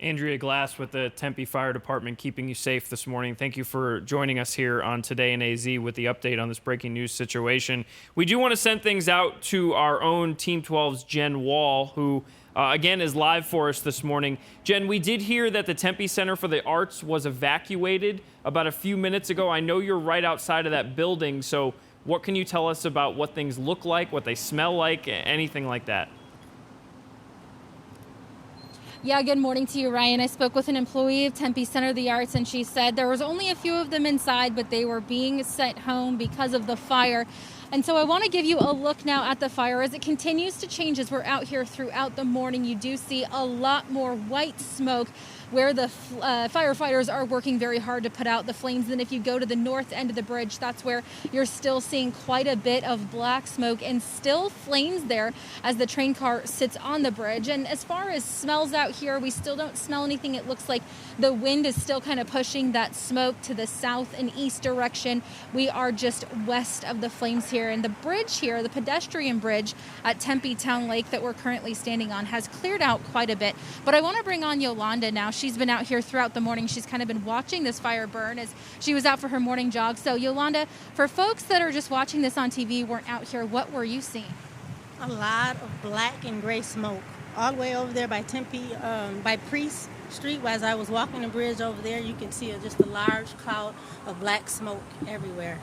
Andrea Glass with the Tempe Fire Department keeping you safe this morning. Thank you for joining us here on Today in AZ with the update on this breaking news situation. We do want to send things out to our own Team 12's Jen Wall, who again is live for us this morning. Jen, we did hear that the Tempe Center for the Arts was evacuated about a few minutes ago. I know you're right outside of that building, so what can you tell us about what things look like, what they smell like, anything like that? Yeah, good morning to you, Ryan. I spoke with an employee of Tempe Center of the Arts, and she said there was only a few of them inside, but they were being sent home because of the fire. And so I want to give you a look now at the fire as it continues to change. As we're out here throughout the morning, you do see a lot more white smoke where the firefighters are working very hard to put out the flames. And if you go to the north end of the bridge, that's where you're still seeing quite a bit of black smoke and still flames there as the train car sits on the bridge. And as far as smells out here, we still don't smell anything. It looks like the wind is still kind of pushing that smoke to the south and east direction. We are just west of the flames here. And the bridge here, the pedestrian bridge at Tempe Town Lake that we're currently standing on, has cleared out quite a bit. But I want to bring on Yolanda now. She's been out here throughout the morning. She's kind of been watching this fire burn as she was out for her morning jog. So Yolanda, for folks that are just watching this on TV, weren't out here, what were you seeing? A lot of black and gray smoke all the way over there by Tempe, by Priest Street. As I was walking the bridge over there, you can see just a large cloud of black smoke everywhere.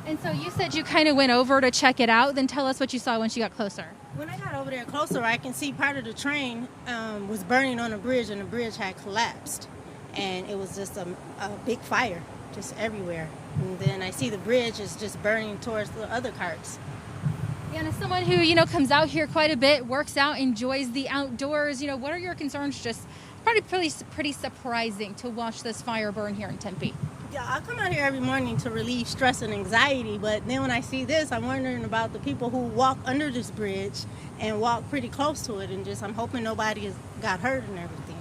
And so you said you kind of went over to check it out. Then tell us what you saw once you got closer. When I got over there closer, I can see part of the train was burning on the bridge, and the bridge had collapsed. And it was just a big fire just everywhere. And then I see the bridge is just burning towards the other carts. Yeah, and as someone who, comes out here quite a bit, works out, enjoys the outdoors, what are your concerns? Just probably pretty surprising to watch this fire burn here in Tempe. Yeah, I come out here every morning to relieve stress and anxiety, but then when I see this, I'm wondering about the people who walk under this bridge and walk pretty close to it, and I'm hoping nobody has got hurt and everything.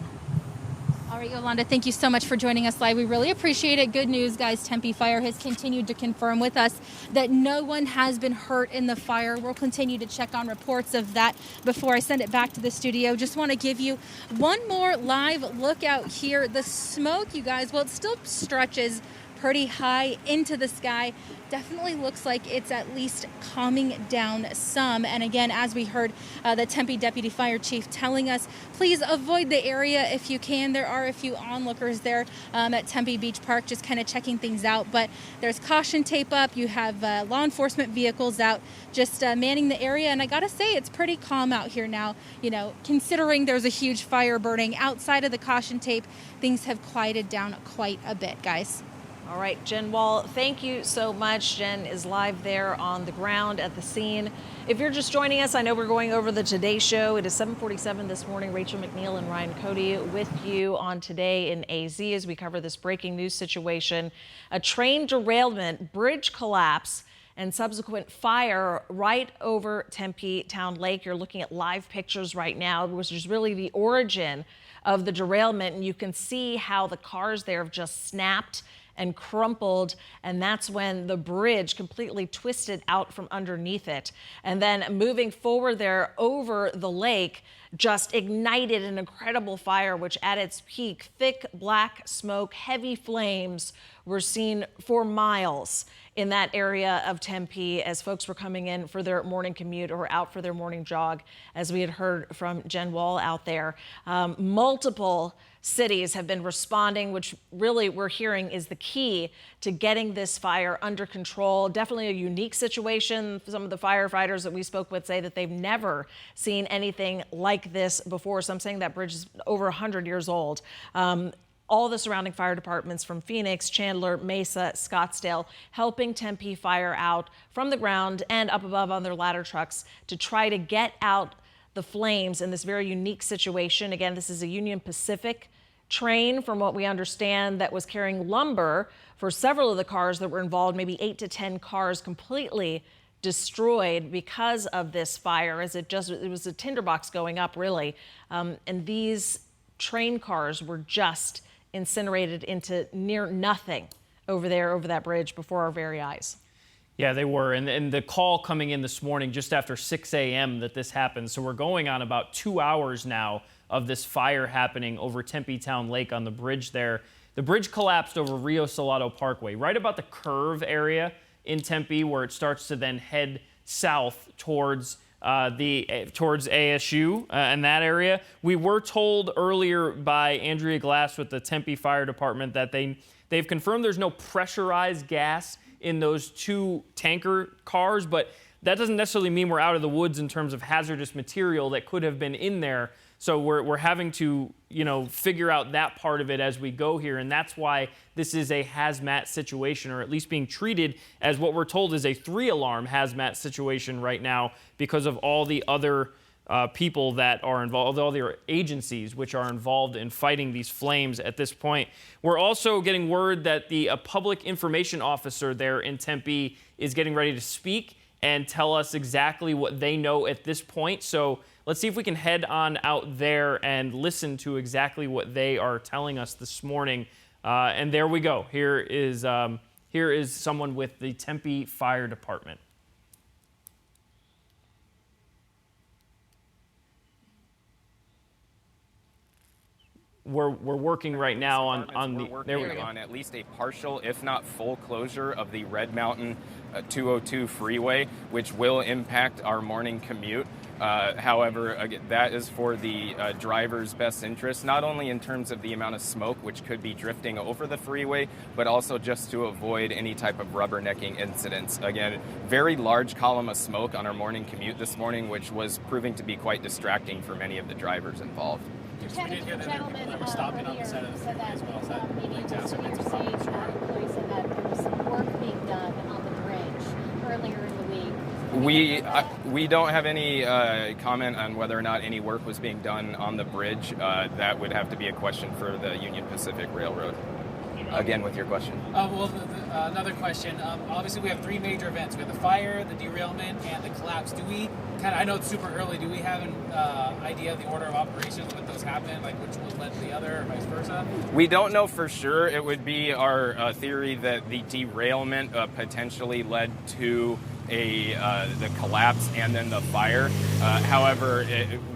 All right, Yolanda, thank you so much for joining us live. We really appreciate it. Good news, guys. Tempe Fire has continued to confirm with us that no one has been hurt in the fire. We'll continue to check on reports of that before I send it back to the studio. Just want to give you one more live look out here. The smoke, you guys, well, it still stretches pretty high into the sky. Definitely looks like it's at least calming down some. And again, as we heard the Tempe Deputy Fire Chief telling us, please avoid the area if you can. There are a few onlookers there at Tempe Beach Park just kind of checking things out. But there's caution tape up. You have law enforcement vehicles out just manning the area. And I got to say, it's pretty calm out here now. You know, considering there's a huge fire burning outside of the caution tape, things have quieted down quite a bit, guys. All right, Jen Wall, thank you so much. Jen is live there on the ground at the scene. If you're just joining us, I know we're going over the Today Show. It is 7:47 this morning. Rachel McNeil and Ryan Cody with you on Today in AZ as we cover this breaking news situation. A train derailment, bridge collapse, and subsequent fire right over Tempe Town Lake. You're looking at live pictures right now, which is really the origin of the derailment. And you can see how the cars there have just snapped and crumpled, and that's when the bridge completely twisted out from underneath it. And then moving forward there over the lake just ignited an incredible fire, which at its peak, thick black smoke, heavy flames were seen for miles in that area of Tempe as folks were coming in for their morning commute or out for their morning jog, as we had heard from Jen Wall out there. Multiple cities have been responding, which really we're hearing is the key to getting this fire under control. Definitely a unique situation. Some of the firefighters that we spoke with say that they've never seen anything like this before. Some saying that bridge is over 100 years old. All the surrounding fire departments from Phoenix, Chandler, Mesa, Scottsdale, helping Tempe Fire out from the ground and up above on their ladder trucks to try to get out the flames in this very unique situation. Again, this is a Union Pacific train, from what we understand, that was carrying lumber for several of the cars that were involved, maybe 8 to 10 cars completely destroyed because of this fire, as it was a tinderbox going up, really. And these train cars were just incinerated into near nothing over there, over that bridge before our very eyes. Yeah, they were. And the call coming in this morning just after 6 a.m. that this happened. So we're going on about 2 hours now of this fire happening over Tempe Town Lake on the bridge there. The bridge collapsed over Rio Salado Parkway, right about the curve area in Tempe, where it starts to then head south towards towards ASU and that area. We were told earlier by Andrea Glass with the Tempe Fire Department that they've confirmed there's no pressurized gas in those two tanker cars, but that doesn't necessarily mean we're out of the woods in terms of hazardous material that could have been in there. So we're having to, figure out that part of it as we go here, and that's why this is a hazmat situation, or at least being treated as what we're told is a 3-alarm hazmat situation right now because of all the other people that are involved, all the agencies which are involved in fighting these flames at this point. We're also getting word that the public information officer there in Tempe is getting ready to speak and tell us exactly what they know at this point. So let's see if we can head on out there and listen to exactly what they are telling us this morning. And there we go. Here is someone with the Tempe Fire Department. We're working right now on the. There we go. On at least a partial, if not full, closure of the Red Mountain 202 freeway, which will impact our morning commute. However, again, that is for the driver's best interest, not only in terms of the amount of smoke which could be drifting over the freeway, but also just to avoid any type of rubbernecking incidents. Again, very large column of smoke on our morning commute this morning, which was proving to be quite distracting for many of the drivers involved. We did hear that they were stopping on the side of the freeway as well. Is that exacerbates the problem? Employees said that there was some work being done on the bridge earlier in the week. We don't have any comment on whether or not any work was being done on the bridge. That would have to be a question for the Union Pacific Railroad. Again, with your question. Another question. Obviously, we have 3 major events. We have the fire, the derailment, and the collapse. Do we I know it's super early. Do we have an idea of the order of operations when those happen, like which one led to the other, or vice versa? We don't know for sure. It would be our theory that the derailment potentially led to the collapse and then the fire. However,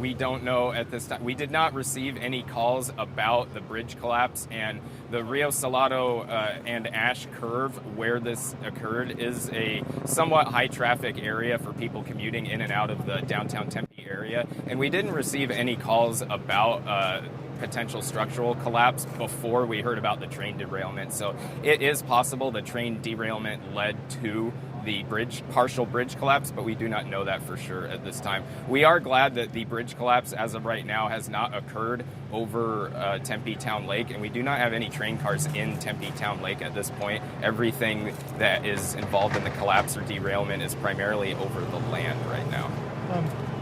we don't know at this time. We did not receive any calls about the bridge collapse, and the Rio Salado and Ash curve where this occurred is a somewhat high traffic area for people commuting in and out of the downtown Tempe area, and we didn't receive any calls about potential structural collapse before we heard about the train derailment. So it is possible the train derailment led to the partial bridge collapse, but we do not know that for sure at this time. We are glad that the bridge collapse as of right now has not occurred over Tempe Town Lake, and we do not have any train cars in Tempe Town Lake at this point. Everything that is involved in the collapse or derailment is primarily over the land right now.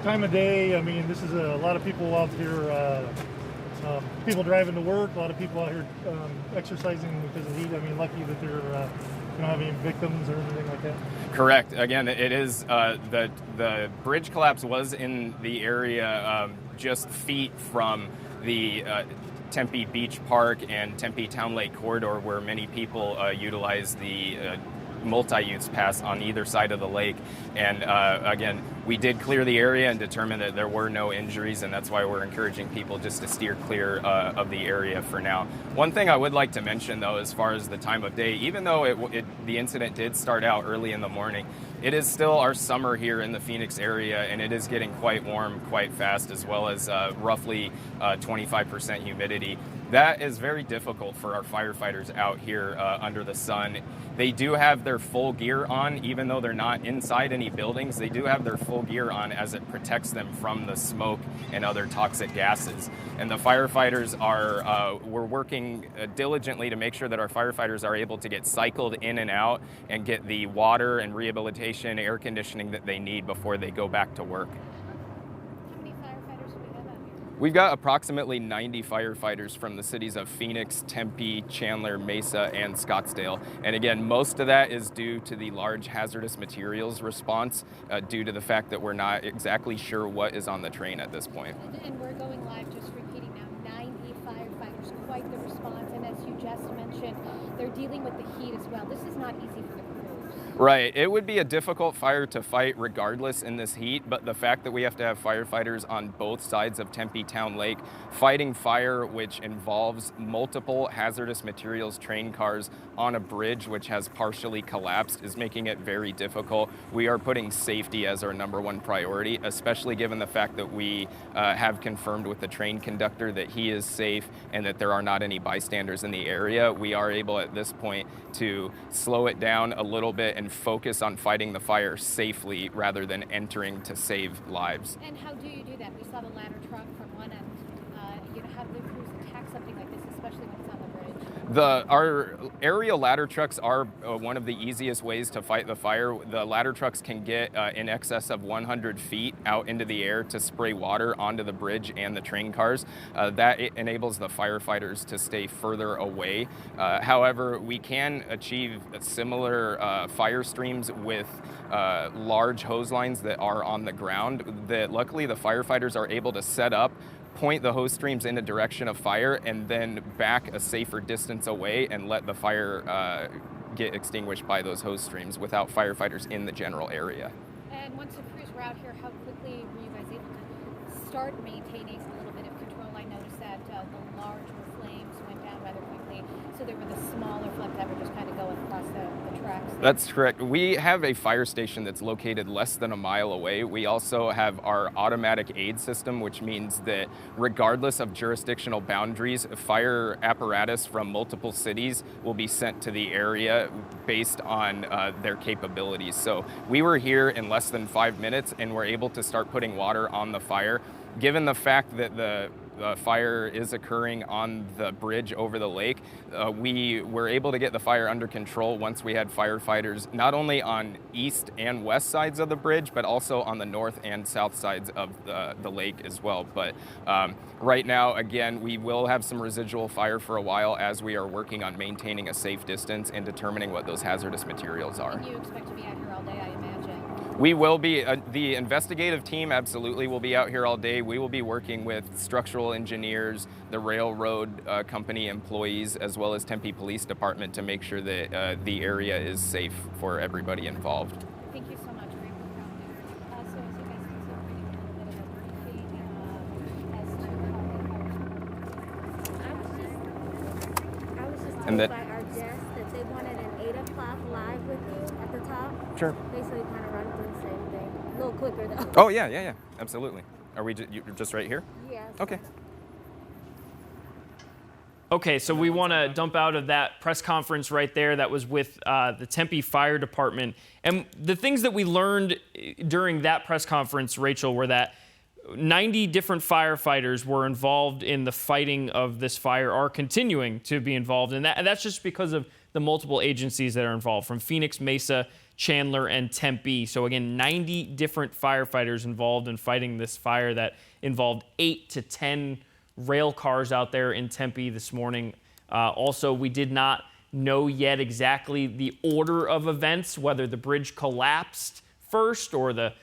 Time of day, I mean, this is a lot of people out here, people driving to work, a lot of people out here exercising because of heat. I mean, lucky that they're you don't have any victims or anything like that? Correct. Again, it is the bridge collapse was in the area just feet from the Tempe Beach Park and Tempe Town Lake corridor, where many people utilize the multi-use pass on either side of the lake. And again, we did clear the area and determined that there were no injuries, and that's why we're encouraging people just to steer clear of the area for now. One thing I would like to mention, though, as far as the time of day, even though the incident did start out early in the morning, it is still our summer here in the Phoenix area, and it is getting quite warm quite fast, as well as roughly 25% humidity. That is very difficult for our firefighters out here under the sun. They do have their full gear on, even though they're not inside any buildings. They do have their full gear on as it protects them from the smoke and other toxic gases. And the firefighters we're working diligently to make sure that our firefighters are able to get cycled in and out and get the water and rehabilitation, air conditioning that they need before they go back to work. We've got approximately 90 firefighters from the cities of Phoenix, Tempe, Chandler, Mesa, and Scottsdale. And again, most of that is due to the large hazardous materials response due to the fact that we're not exactly sure what is on the train at this point. And we're going live, just repeating now, 90 firefighters, quite the response. And as you just mentioned, they're dealing with the heat as well. This is not easy for the crews. Right. It would be a difficult fire to fight regardless in this heat, but the fact that we have to have firefighters on both sides of Tempe Town Lake fighting fire, which involves multiple hazardous materials train cars on a bridge which has partially collapsed, is making it very difficult. We are putting safety as our #1 priority, especially given the fact that we have confirmed with the train conductor that he is safe and that there are not any bystanders in the area. We are able at this point to slow it down a little bit and focus on fighting the fire safely rather than entering to save lives. And how do you do that? We saw the ladder truck from one end. How do the crews attack something like this, especially when it's on the bridge? Our aerial ladder trucks are one of the easiest ways to fight the fire. The ladder trucks can get in excess of 100 feet out into the air to spray water onto the bridge and the train cars. That enables the firefighters to stay further away. However, we can achieve similar fire streams with large hose lines that are on the ground. Luckily, the firefighters are able to set up, point the hose streams in a direction of fire, and then back a safer distance away and let the fire get extinguished by those hose streams without firefighters in the general area. And once the crews were out here, how quickly were you guys able to start maintaining a little bit of control? I noticed that the larger flames went down rather quickly, so there were the smaller flames that were just kind of going across the tracks. That's correct. We have a fire station that's located less than a mile away. We also have our automatic aid system, which means that regardless of jurisdictional boundaries, fire apparatus from multiple cities will be sent to the area based on their capabilities. So we were here in less than 5 minutes and were able to start putting water on the fire. Given the fact that the fire is occurring on the bridge over the lake, we were able to get the fire under control once we had firefighters not only on east and west sides of the bridge, but also on the north and south sides of the lake as well. But right now, again, we will have some residual fire for a while as we are working on maintaining a safe distance and determining what those hazardous materials are. And you expect to be out here all day, I imagine? We will be. The investigative team absolutely will be out here all day. We will be working with structural engineers, the railroad company employees, as well as Tempe Police Department to make sure that the area is safe for everybody involved. Thank you so much. And that by our guests that they wanted an 8 o'clock live with you at the top. Sure. Basically, kind of run through the same thing. A little quicker though. Oh yeah, absolutely. Are we just right here? Yes. Okay. Okay, so we want to dump out of that press conference right there that was with the Tempe Fire Department. And the things that we learned during that press conference, Rachel, were that 90 different firefighters were involved in the fighting of this fire, are continuing to be involved in that. And that's just because of the multiple agencies that are involved, from Phoenix, Mesa, Chandler, and Tempe. So again, 90 different firefighters involved in fighting this fire that involved 8 to 10 rail cars out there in Tempe this morning. Also, we did not know yet exactly the order of events, whether the bridge collapsed first or the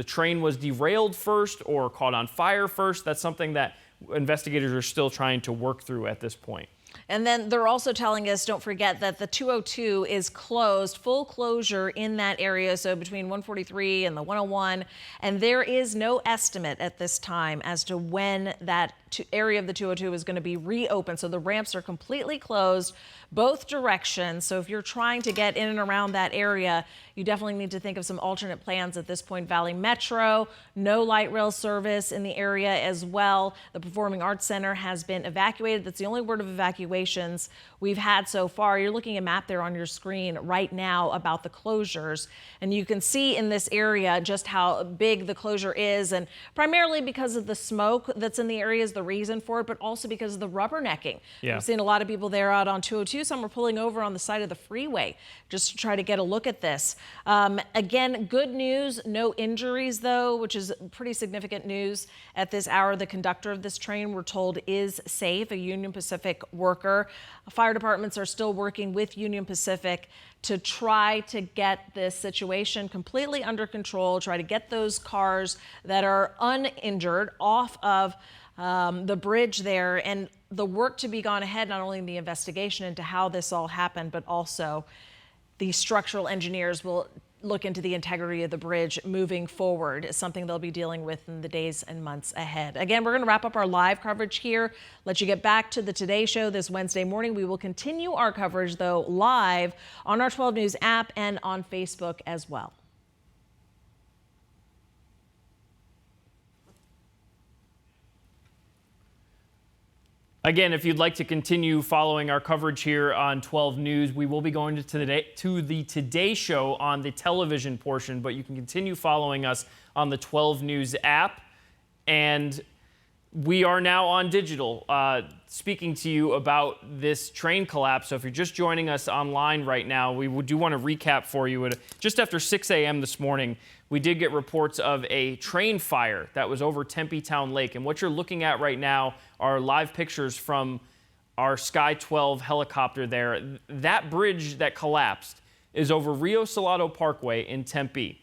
train was derailed first or caught on fire first. That's something that investigators are still trying to work through at this point. And then they're also telling us, don't forget that the 202 is closed, full closure in that area, so between 143 and the 101. And there is no estimate at this time as to when that area of the 202 is going to be reopened. So the ramps are completely closed both directions. So if you're trying to get in and around that area, you definitely need to think of some alternate plans at this point. Valley Metro, no light rail service in the area as well. The Performing Arts Center has been evacuated. That's the only word of evacuations we've had so far. You're looking at a map there on your screen right now about the closures. And you can see in this area just how big the closure is, and primarily because of the smoke that's in the area is the reason for it, but also because of the rubbernecking. Yeah. We've seen a lot of people there out on 202. Some are pulling over on the side of the freeway just to try to get a look at this. Again, good news, no injuries though, which is pretty significant news at this hour. The conductor of this train, we're told, is safe, a Union Pacific worker. Fire departments are still working with Union Pacific to try to get this situation completely under control, try to get those cars that are uninjured off of the bridge there, and the work to be gone ahead, not only in the investigation into how this all happened, but also the structural engineers will look into the integrity of the bridge moving forward. It's something they'll be dealing with in the days and months ahead. Again, we're going to wrap up our live coverage here, let you get back to the Today Show this Wednesday morning. We will continue our coverage, though, live on our 12 News app and on Facebook as well. Again, if you'd like to continue following our coverage here on 12 News, we will be going to the Today Show on the television portion, but you can continue following us on the 12 News app. And we are now on digital, speaking to you about this train collapse. So if you're just joining us online right now, we do want to recap for you. Just after 6 a.m. this morning, we did get reports of a train fire that was over Tempe Town Lake. And what you're looking at right now are live pictures from our Sky 12 helicopter there. That bridge that collapsed is over Rio Salado Parkway in Tempe.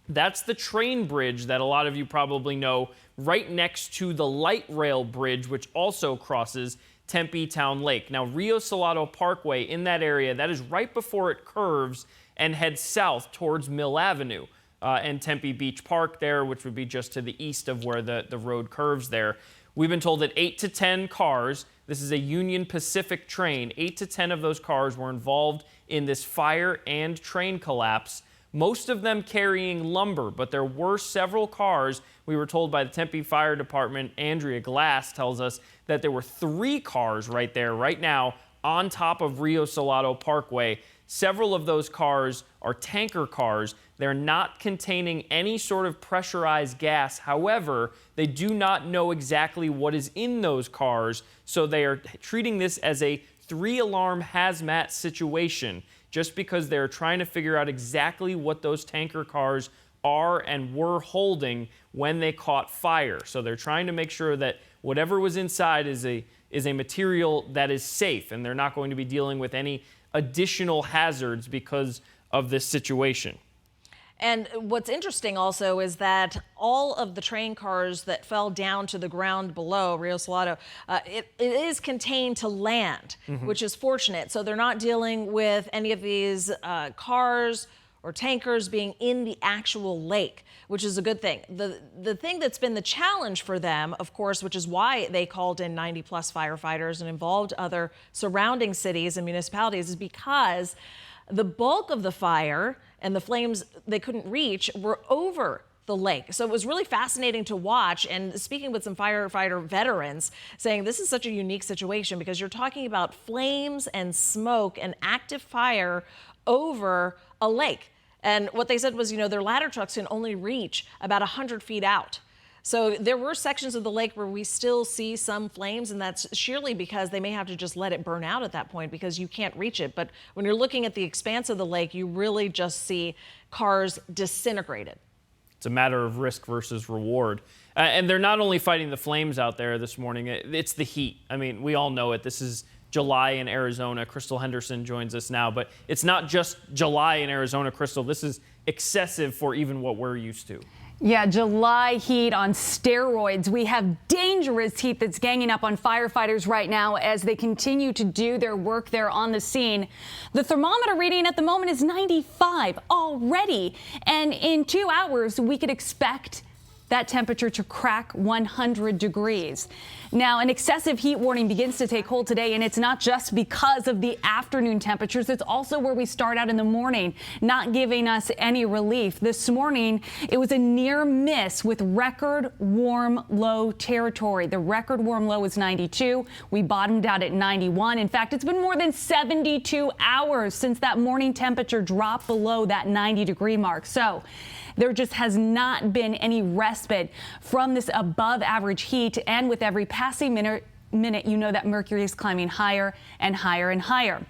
That's the train bridge that a lot of you probably know, right next to the light rail bridge, which also crosses Tempe Town Lake. Now, Rio Salado Parkway in that area, that is right before it curves and heads south towards Mill Avenue and Tempe Beach Park there, which would be just to the east of where the road curves there. We've been told that 8 to 10 cars, this is a Union Pacific train, 8 to 10 of those cars were involved in this fire and train collapse. Most of them carrying lumber, but there were several cars. We were told by the Tempe Fire Department, Andrea Glass tells us that there were 3 cars right there, right now, on top of Rio Salado Parkway. Several of those cars are tanker cars. They're not containing any sort of pressurized gas. However, they do not know exactly what is in those cars, so they are treating this as a 3-alarm hazmat situation, just because they're trying to figure out exactly what those tanker cars are and were holding when they caught fire. So they're trying to make sure that whatever was inside is a material that is safe, and they're not going to be dealing with any additional hazards because of this situation. And what's interesting also is that all of the train cars that fell down to the ground below Rio Salado, it is contained to land, which is fortunate. So they're not dealing with any of these cars or tankers being in the actual lake, which is a good thing. The thing that's been the challenge for them, of course, which is why they called in 90 plus firefighters and involved other surrounding cities and municipalities, is because the bulk of the fire and the flames they couldn't reach were over the lake. So it was really fascinating to watch, and speaking with some firefighter veterans saying this is such a unique situation because you're talking about flames and smoke and active fire over a lake. And what they said was, their ladder trucks can only reach about 100 feet out. So there were sections of the lake where we still see some flames, and that's surely because they may have to just let it burn out at that point because you can't reach it. But when you're looking at the expanse of the lake, you really just see cars disintegrated. It's a matter of risk versus reward. And they're not only fighting the flames out there this morning, it's the heat. I mean, we all know it. This is July in Arizona. Crystal Henderson joins us now. But it's not just July in Arizona, Crystal. This is excessive for even what we're used to. Yeah, July heat on steroids. We have dangerous heat that's ganging up on firefighters right now as they continue to do their work there on the scene. The thermometer reading at the moment is 95 already. And in 2 hours, we could expect that temperature to crack 100 degrees. Now, an excessive heat warning begins to take hold today, and it's not just because of the afternoon temperatures. It's also where we start out in the morning, not giving us any relief. This morning, it was a near miss with record warm low territory. The record warm low was 92. We bottomed out at 91. In fact, it's been more than 72 hours since that morning temperature dropped below that 90-degree mark. So there just has not been any respite from this above average heat, and with every passing minute, you know that mercury is climbing higher and higher and higher.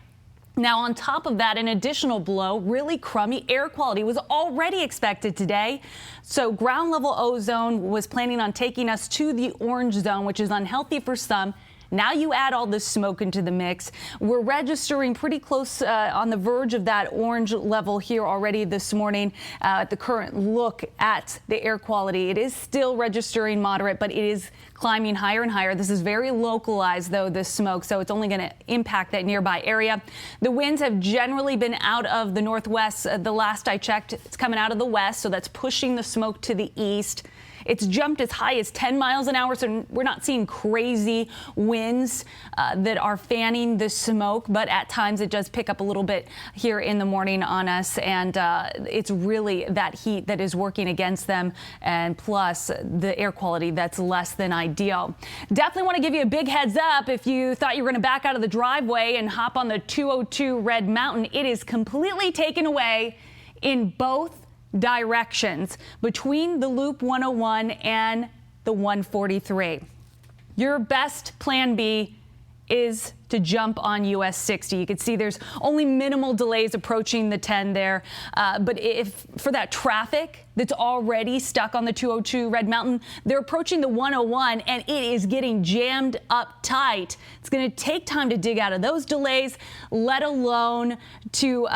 Now, on top of that, an additional blow, really crummy air quality was already expected today. So ground level ozone was planning on taking us to the orange zone, which is unhealthy for some. Now you add all this smoke into the mix. We're registering pretty close on the verge of that orange level here already this morning. At the current look at the air quality, it is still registering moderate, but it is climbing higher and higher. This is very localized, though, this smoke, so it's only going to impact that nearby area. The winds have generally been out of the northwest. The last I checked, it's coming out of the west, so that's pushing the smoke to the east. It's jumped as high as 10 miles an hour, so we're not seeing crazy winds that are fanning the smoke, but at times it does pick up a little bit here in the morning on us, and it's really that heat that is working against them, and plus the air quality that's less than ideal. Definitely want to give you a big heads up if you thought you were going to back out of the driveway and hop on the 202 Red Mountain. It is completely taken away in both directions between the Loop 101 and the 143. Your best plan B is to jump on US 60. You can see there's only minimal delays approaching the 10 there. But if for that traffic that's already stuck on the 202 Red Mountain, they're approaching the 101 and it is getting jammed up tight. It's going to take time to dig out of those delays, let alone to,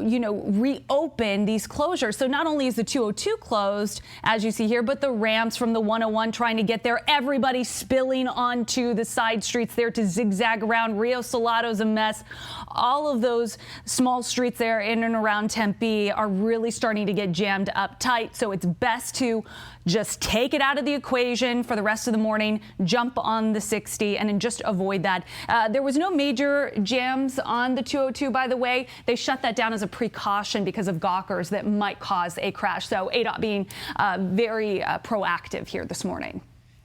reopen these closures. So not only is the 202 closed, as you see here, but the ramps from the 101 trying to get there, everybody spilling onto the side streets there to zigzag around. Rio Salato's a mess. All of those small streets there in and around Tempe are really starting to get jammed up tight. So it's best to just take it out of the equation for the rest of the morning, jump on the 60 and then just avoid that. There was no major jams on the 202, by the way. They shut that down as a precaution because of gawkers that might cause a crash. So ADOT being very proactive here this morning.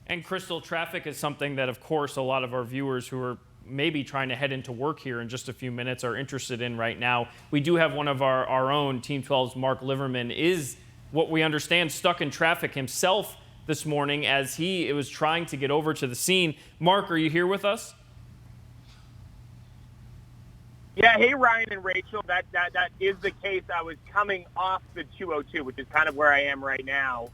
And Crystal, traffic is something that, of course, a lot of our viewers who are maybe trying to head into work here in just a few minutes are interested in right now. We do have one of our own, Team 12's Mark Liverman, is what we understand stuck in traffic himself this morning as he was trying to get over to the scene. Mark, are you here with us? Yeah, hey, Ryan and Rachel, that is the case. I was coming off the 202, which is kind of where I am right now,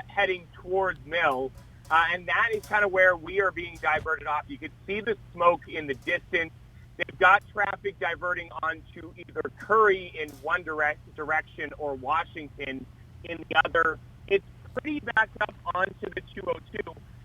heading towards Mill. And that is kind of where we are being diverted off. You can see the smoke in the distance. They've got traffic diverting onto either Curry in one direction or Washington in the other. It's pretty backed up onto the 202.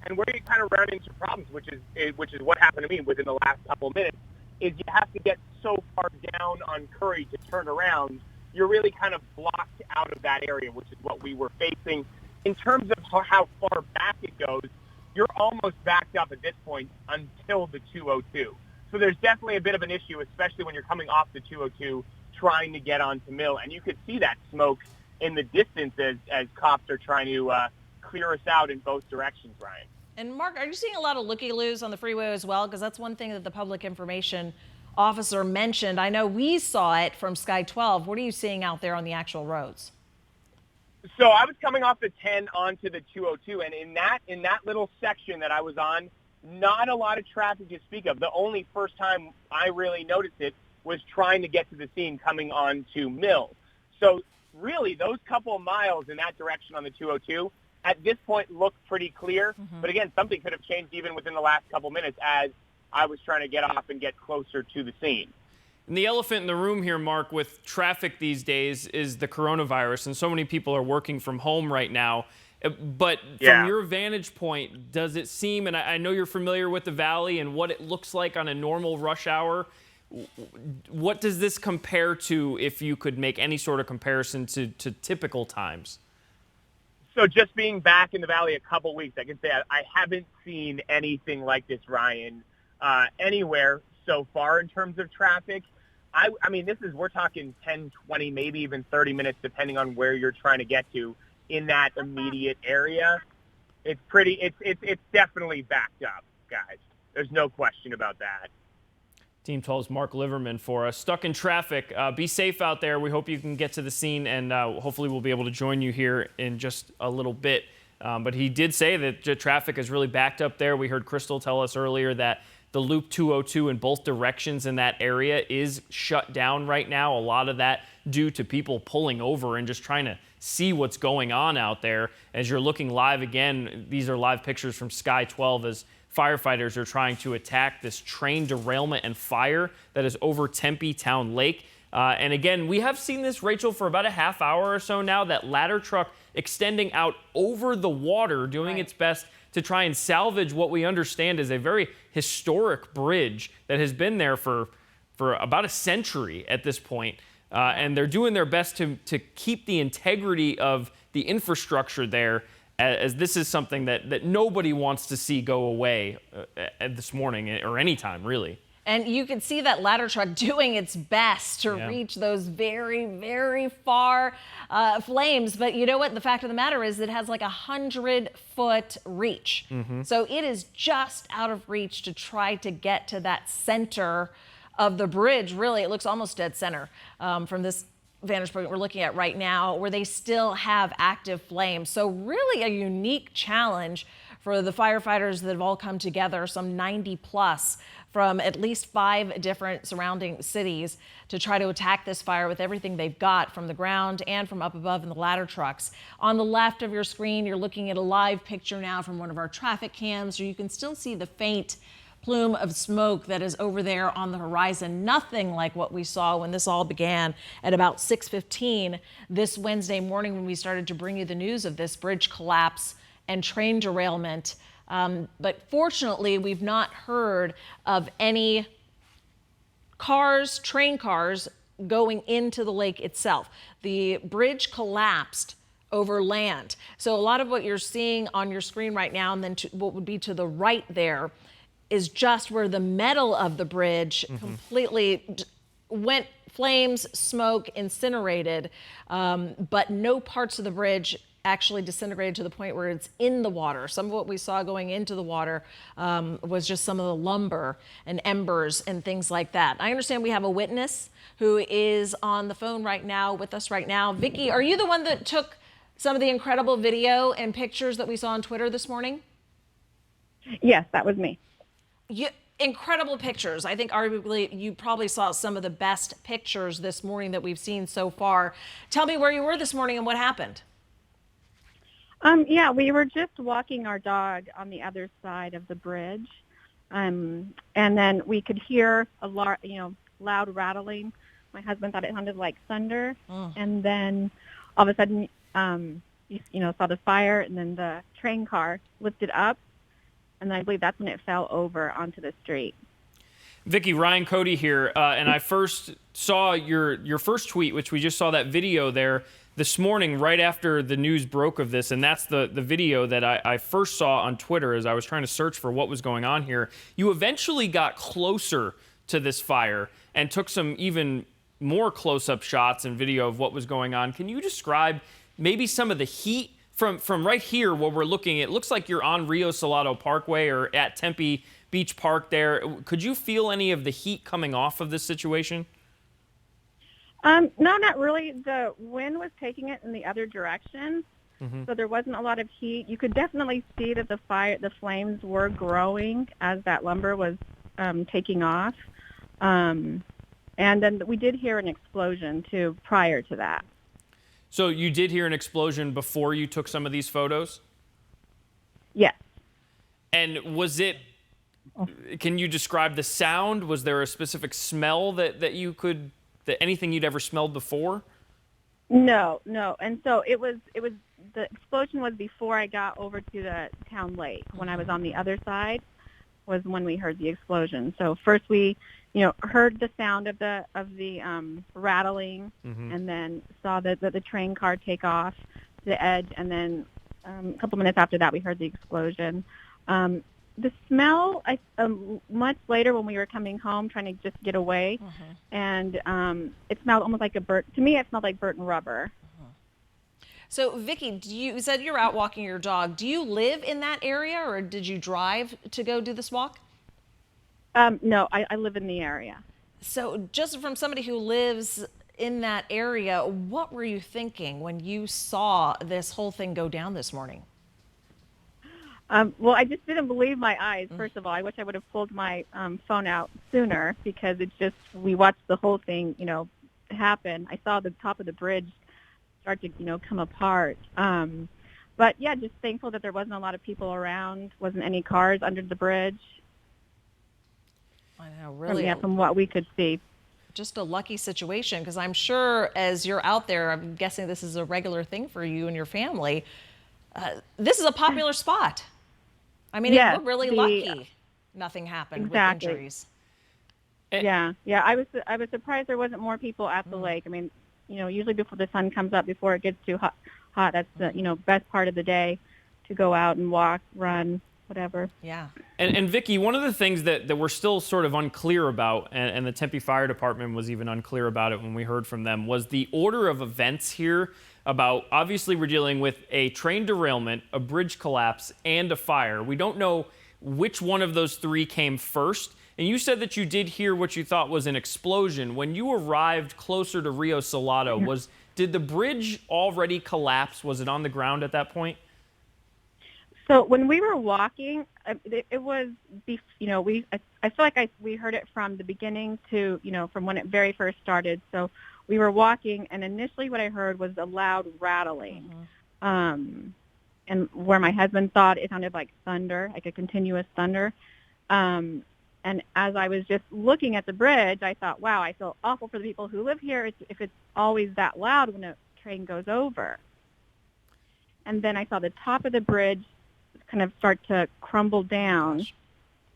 And where you kind of run into problems, which is what happened to me within the last couple of minutes, is you have to get so far down on Curry to turn around. you're really kind of blocked out of that area, which is what we were facing. In terms of how far back it goes, you're almost backed up at this point until the 202. So there's definitely a bit of an issue, especially when you're coming off the 202 trying to get onto Mill. And you could see that smoke in the distance as cops are trying to clear us out in both directions, Ryan. And Mark, are you seeing a lot of looky-loos on the freeway as well? Because that's one thing that the public information officer mentioned. I know we saw it from Sky 12. What are you seeing out there on the actual roads? So I was coming off the 10 onto the 202, and in that little section that I was on, not a lot of traffic to speak of. The only first time I really noticed it was trying to get to the scene coming on to Mill. So really, those couple of miles in that direction on the 202 at this point look pretty clear. But again, something could have changed even within the last couple minutes as I was trying to get off and get closer to the scene. And the elephant in the room here, Mark, with traffic these days is the coronavirus, and so many people are working from home right now. But from your vantage point, does it seem, and I know you're familiar with the Valley and what it looks like on a normal rush hour, what does this compare to if you could make any sort of comparison to typical times? So just being back in the Valley a couple weeks, I can say I haven't seen anything like this, Ryan, anywhere so far in terms of traffic. I mean, we're talking 10, 20, maybe even 30 minutes, depending on where you're trying to get to in that immediate area. It's definitely backed up, guys. There's no question about that. Team 12's Mark Liverman for us. Stuck in traffic. Be safe out there. We hope you can get to the scene, and hopefully we'll be able to join you here in just a little bit. But he did say that the traffic is really backed up there. We heard Crystal tell us earlier that the Loop 202 in both directions in that area is shut down right now. A lot of that due to people pulling over and just trying to see what's going on out there. As you're looking live again, these are live pictures from Sky 12 as firefighters are trying to attack this train derailment and fire that is over Tempe Town Lake. And again, we have seen this, Rachel, for about a half hour or so now, that ladder truck extending out over the water, doing its best to try and salvage what we understand is a very historic bridge that has been there for about a century at this point. And they're doing their best to keep the integrity of the infrastructure there, as this is something that nobody wants to see go away this morning or anytime, really. And you can see that ladder truck doing its best to reach those very, very far flames. But you know what? The fact of the matter is it has like 100-foot reach. So it is just out of reach to try to get to that center of the bridge. Really, it looks almost dead center from this vantage point we're looking at right now, where they still have active flames. So really a unique challenge for the firefighters that have all come together, some 90 plus from at least 5 different surrounding cities, to try to attack this fire with everything they've got from the ground and from up above in the ladder trucks. On the left of your screen, you're looking at a live picture now from one of our traffic cams, where you can still see the faint plume of smoke that is over there on the horizon. Nothing like what we saw when this all began at about 6:15 this Wednesday morning, when we started to bring you the news of this bridge collapse and train derailment. But fortunately, we've not heard of any train cars going into the lake itself. The bridge collapsed over land. So a lot of what you're seeing on your screen right now, and then what would be to the right there, is just where the metal of the bridge completely went flames, smoke, incinerated, but no parts of the bridge actually disintegrated to the point where it's in the water. Some of what we saw going into the water was just some of the lumber and embers and things like that. I understand we have a witness who is on the phone right now with us right now. Vicki, are you the one that took some of the incredible video and pictures that we saw on Twitter this morning? Yes, that was me. Incredible pictures. I think arguably you probably saw some of the best pictures this morning that we've seen so far. Tell me where you were this morning and what happened. Yeah, we were just walking our dog on the other side of the bridge, and then we could hear a loud rattling. My husband thought it sounded like thunder, and then all of a sudden, saw the fire, and then the train car lifted up, and I believe that's when it fell over onto the street. Vicki, Ryan Cody here, and I first saw your first tweet, which we just saw that video there this morning right after the news broke of this, and that's the video that I first saw on Twitter as I was trying to search for what was going on here. You eventually got closer to this fire and took some even more close-up shots and video of what was going on. Can you describe maybe some of the heat from right here where we're looking? It looks like you're on Rio Salado Parkway or at Tempe Beach Park there. Could you feel any of the heat coming off of this situation? No, not really. The wind was taking it in the other direction, so there wasn't a lot of heat. You could definitely see that the flames were growing as that lumber was taking off. And then we did hear an explosion, too, prior to that. So you did hear an explosion before you took some of these photos? Yes. And was it... Can you describe the sound? Was there a specific smell that you could, that anything you'd ever smelled before? No. And so it was the explosion was before I got over to the town lake. When I was on the other side was when we heard the explosion. So first we, heard the sound of the rattling, and then saw the train car take off the edge, and then a couple minutes after that we heard the explosion. The smell, much later when we were coming home, trying to just get away, and it smelled almost like to me it smelled like burnt rubber. So, Vicki, you said you're out walking your dog. Do you live in that area, or did you drive to go do this walk? No, I live in the area. So, just from somebody who lives in that area, what were you thinking when you saw this whole thing go down this morning? Well, I just didn't believe my eyes, first of all. I wish I would have pulled my phone out sooner, because we watched the whole thing, happen. I saw the top of the bridge start to, come apart. But, yeah, just thankful that there wasn't a lot of people around, wasn't any cars under the bridge. I know, really. From what we could see. Just a lucky situation, because I'm sure as you're out there, I'm guessing this is a regular thing for you and your family. This is a popular spot. I mean, yes, we're really lucky nothing happened with injuries. Yeah. I was surprised there wasn't more people at the lake. I mean, usually before the sun comes up, before it gets too hot, that's the best part of the day to go out and walk, run, whatever. Yeah. And Vicki, one of the things that we're still sort of unclear about, and the Tempe Fire Department was even unclear about it when we heard from them, was the order of events here. About, obviously we're dealing with a train derailment, a bridge collapse, and a fire. We don't know which one of those three came first. And you said that you did hear what you thought was an explosion. When you arrived closer to Rio Salado, did the bridge already collapse? Was it on the ground at that point? So when we were walking, it was, I feel like we heard it from the beginning to, from when it very first started. So we were walking, and initially what I heard was a loud rattling. And where my husband thought it sounded like thunder, like a continuous thunder. And as I was just looking at the bridge, I thought, wow, I feel awful for the people who live here if it's always that loud when a train goes over. And then I saw the top of the bridge kind of start to crumble down,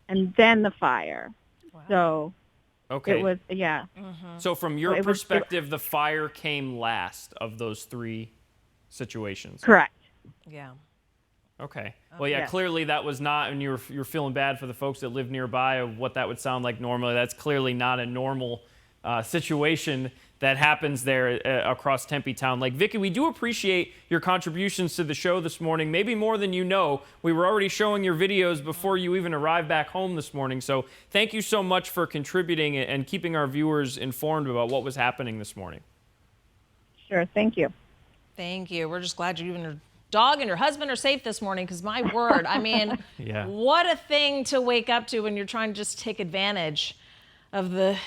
and then the fire. Wow. So okay. It was, yeah. So from your perspective, the fire came last of those three situations? Correct. Yeah. Okay. Well, yeah, clearly that was not, and you're feeling bad for the folks that live nearby of what that would sound like normally. That's clearly not a normal situation that happens there across Tempe Town Lake. Vicki, we do appreciate your contributions to the show this morning, maybe more than you know. We were already showing your videos before you even arrived back home this morning. So thank you so much for contributing and keeping our viewers informed about what was happening this morning. Sure. Thank you. Thank you. We're just glad you and your dog and your husband are safe this morning, because my word, I mean, what a thing to wake up to when you're trying to just take advantage of the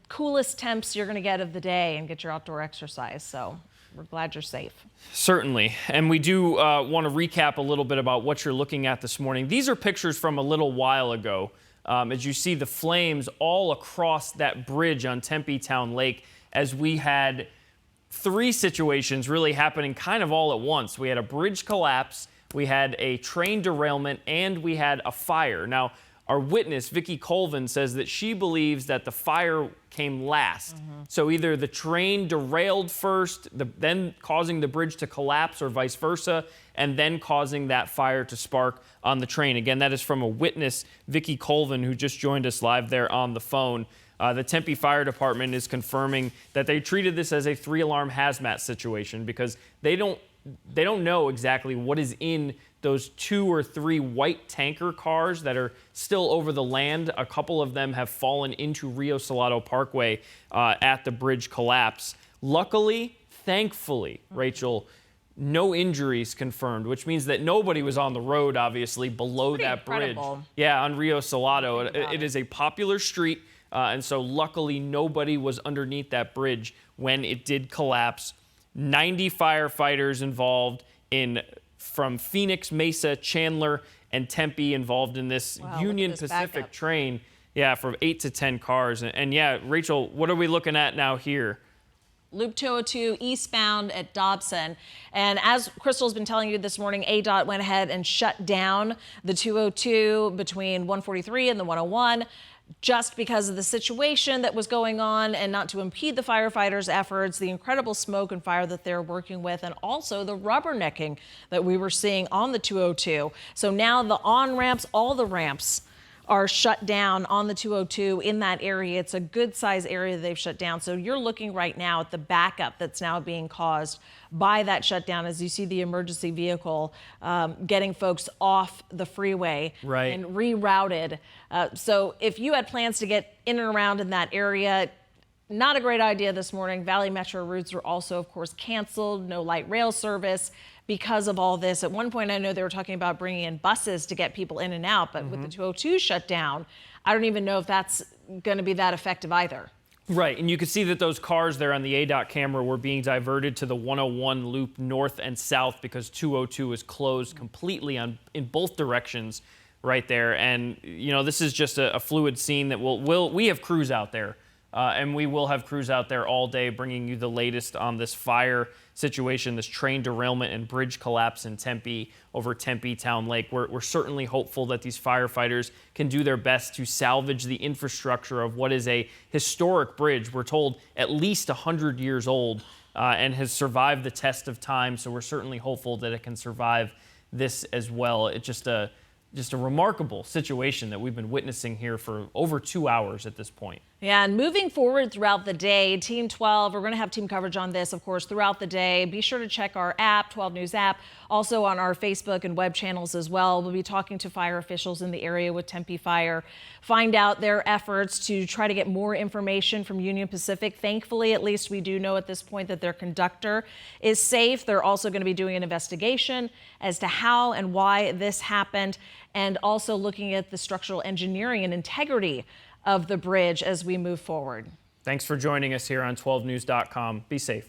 coolest temps you're going to get of the day and get your outdoor exercise. So we're glad you're safe. Certainly. And we do want to recap a little bit about what you're looking at this morning. These are pictures from a little while ago. As you see the flames all across that bridge on Tempe Town Lake, as we had three situations really happening kind of all at once. We had a bridge collapse, we had a train derailment, and we had a fire. Now, Our witness, Vicki Colvin, says that she believes that the fire came last. So either the train derailed first, then causing the bridge to collapse, or vice versa, and then causing that fire to spark on the train. Again, that is from a witness, Vicki Colvin, who just joined us live there on the phone. The Tempe Fire Department is confirming that they treated this as a 3-alarm hazmat situation because they don't know exactly what is in those 2 or 3 white tanker cars that are still over the land. A couple of them have fallen into Rio Salado Parkway at the bridge collapse. Luckily, thankfully, Rachel, no injuries confirmed, which means that nobody was on the road, obviously, below that bridge. Yeah, on Rio Salado. It is a popular street, and so luckily nobody was underneath that bridge when it did collapse. 90 firefighters involved from Phoenix, Mesa, Chandler, and Tempe involved in this Union Pacific train. Yeah, from 8 to 10 cars. And yeah, Rachel, what are we looking at now here? Loop 202 eastbound at Dobson. And as Crystal's been telling you this morning, ADOT went ahead and shut down the 202 between 143 and the 101. Just because of the situation that was going on and not to impede the firefighters' efforts, the incredible smoke and fire that they're working with, and also the rubbernecking that we were seeing on the 202. So now the on-ramps, all the ramps are shut down on the 202 in that area. It's a good size area that they've shut down. So you're looking right now at the backup that's now being caused by that shutdown as you see the emergency vehicle getting folks off the freeway and rerouted. So if you had plans to get in and around in that area, not a great idea this morning. Valley Metro routes were also, of course, canceled. No light rail service because of all this. At one point, I know they were talking about bringing in buses to get people in and out, but with the 202 shut down, I don't even know if that's going to be that effective either. Right, and you can see that those cars there on the ADOT camera were being diverted to the 101 loop north and south because 202 is closed completely in both directions right there. And, you know, this is just a fluid scene that we have crews out there. And we will have crews out there all day bringing you the latest on this fire situation, this train derailment and bridge collapse in Tempe over Tempe Town Lake. We're certainly hopeful that these firefighters can do their best to salvage the infrastructure of what is a historic bridge. We're told at least 100 years old and has survived the test of time. So we're certainly hopeful that it can survive this as well. It's just a remarkable situation that we've been witnessing here for over 2 hours at this point. Yeah, and moving forward throughout the day, Team 12, we're going to have team coverage on this, of course, throughout the day. Be sure to check our app, 12 News app, also on our Facebook and web channels as well. We'll be talking to fire officials in the area with Tempe Fire, find out their efforts to try to get more information from Union Pacific. Thankfully, at least we do know at this point that their conductor is safe. They're also going to be doing an investigation as to how and why this happened, and also looking at the structural engineering and integrity of the bridge as we move forward. Thanks for joining us here on 12news.com. Be safe.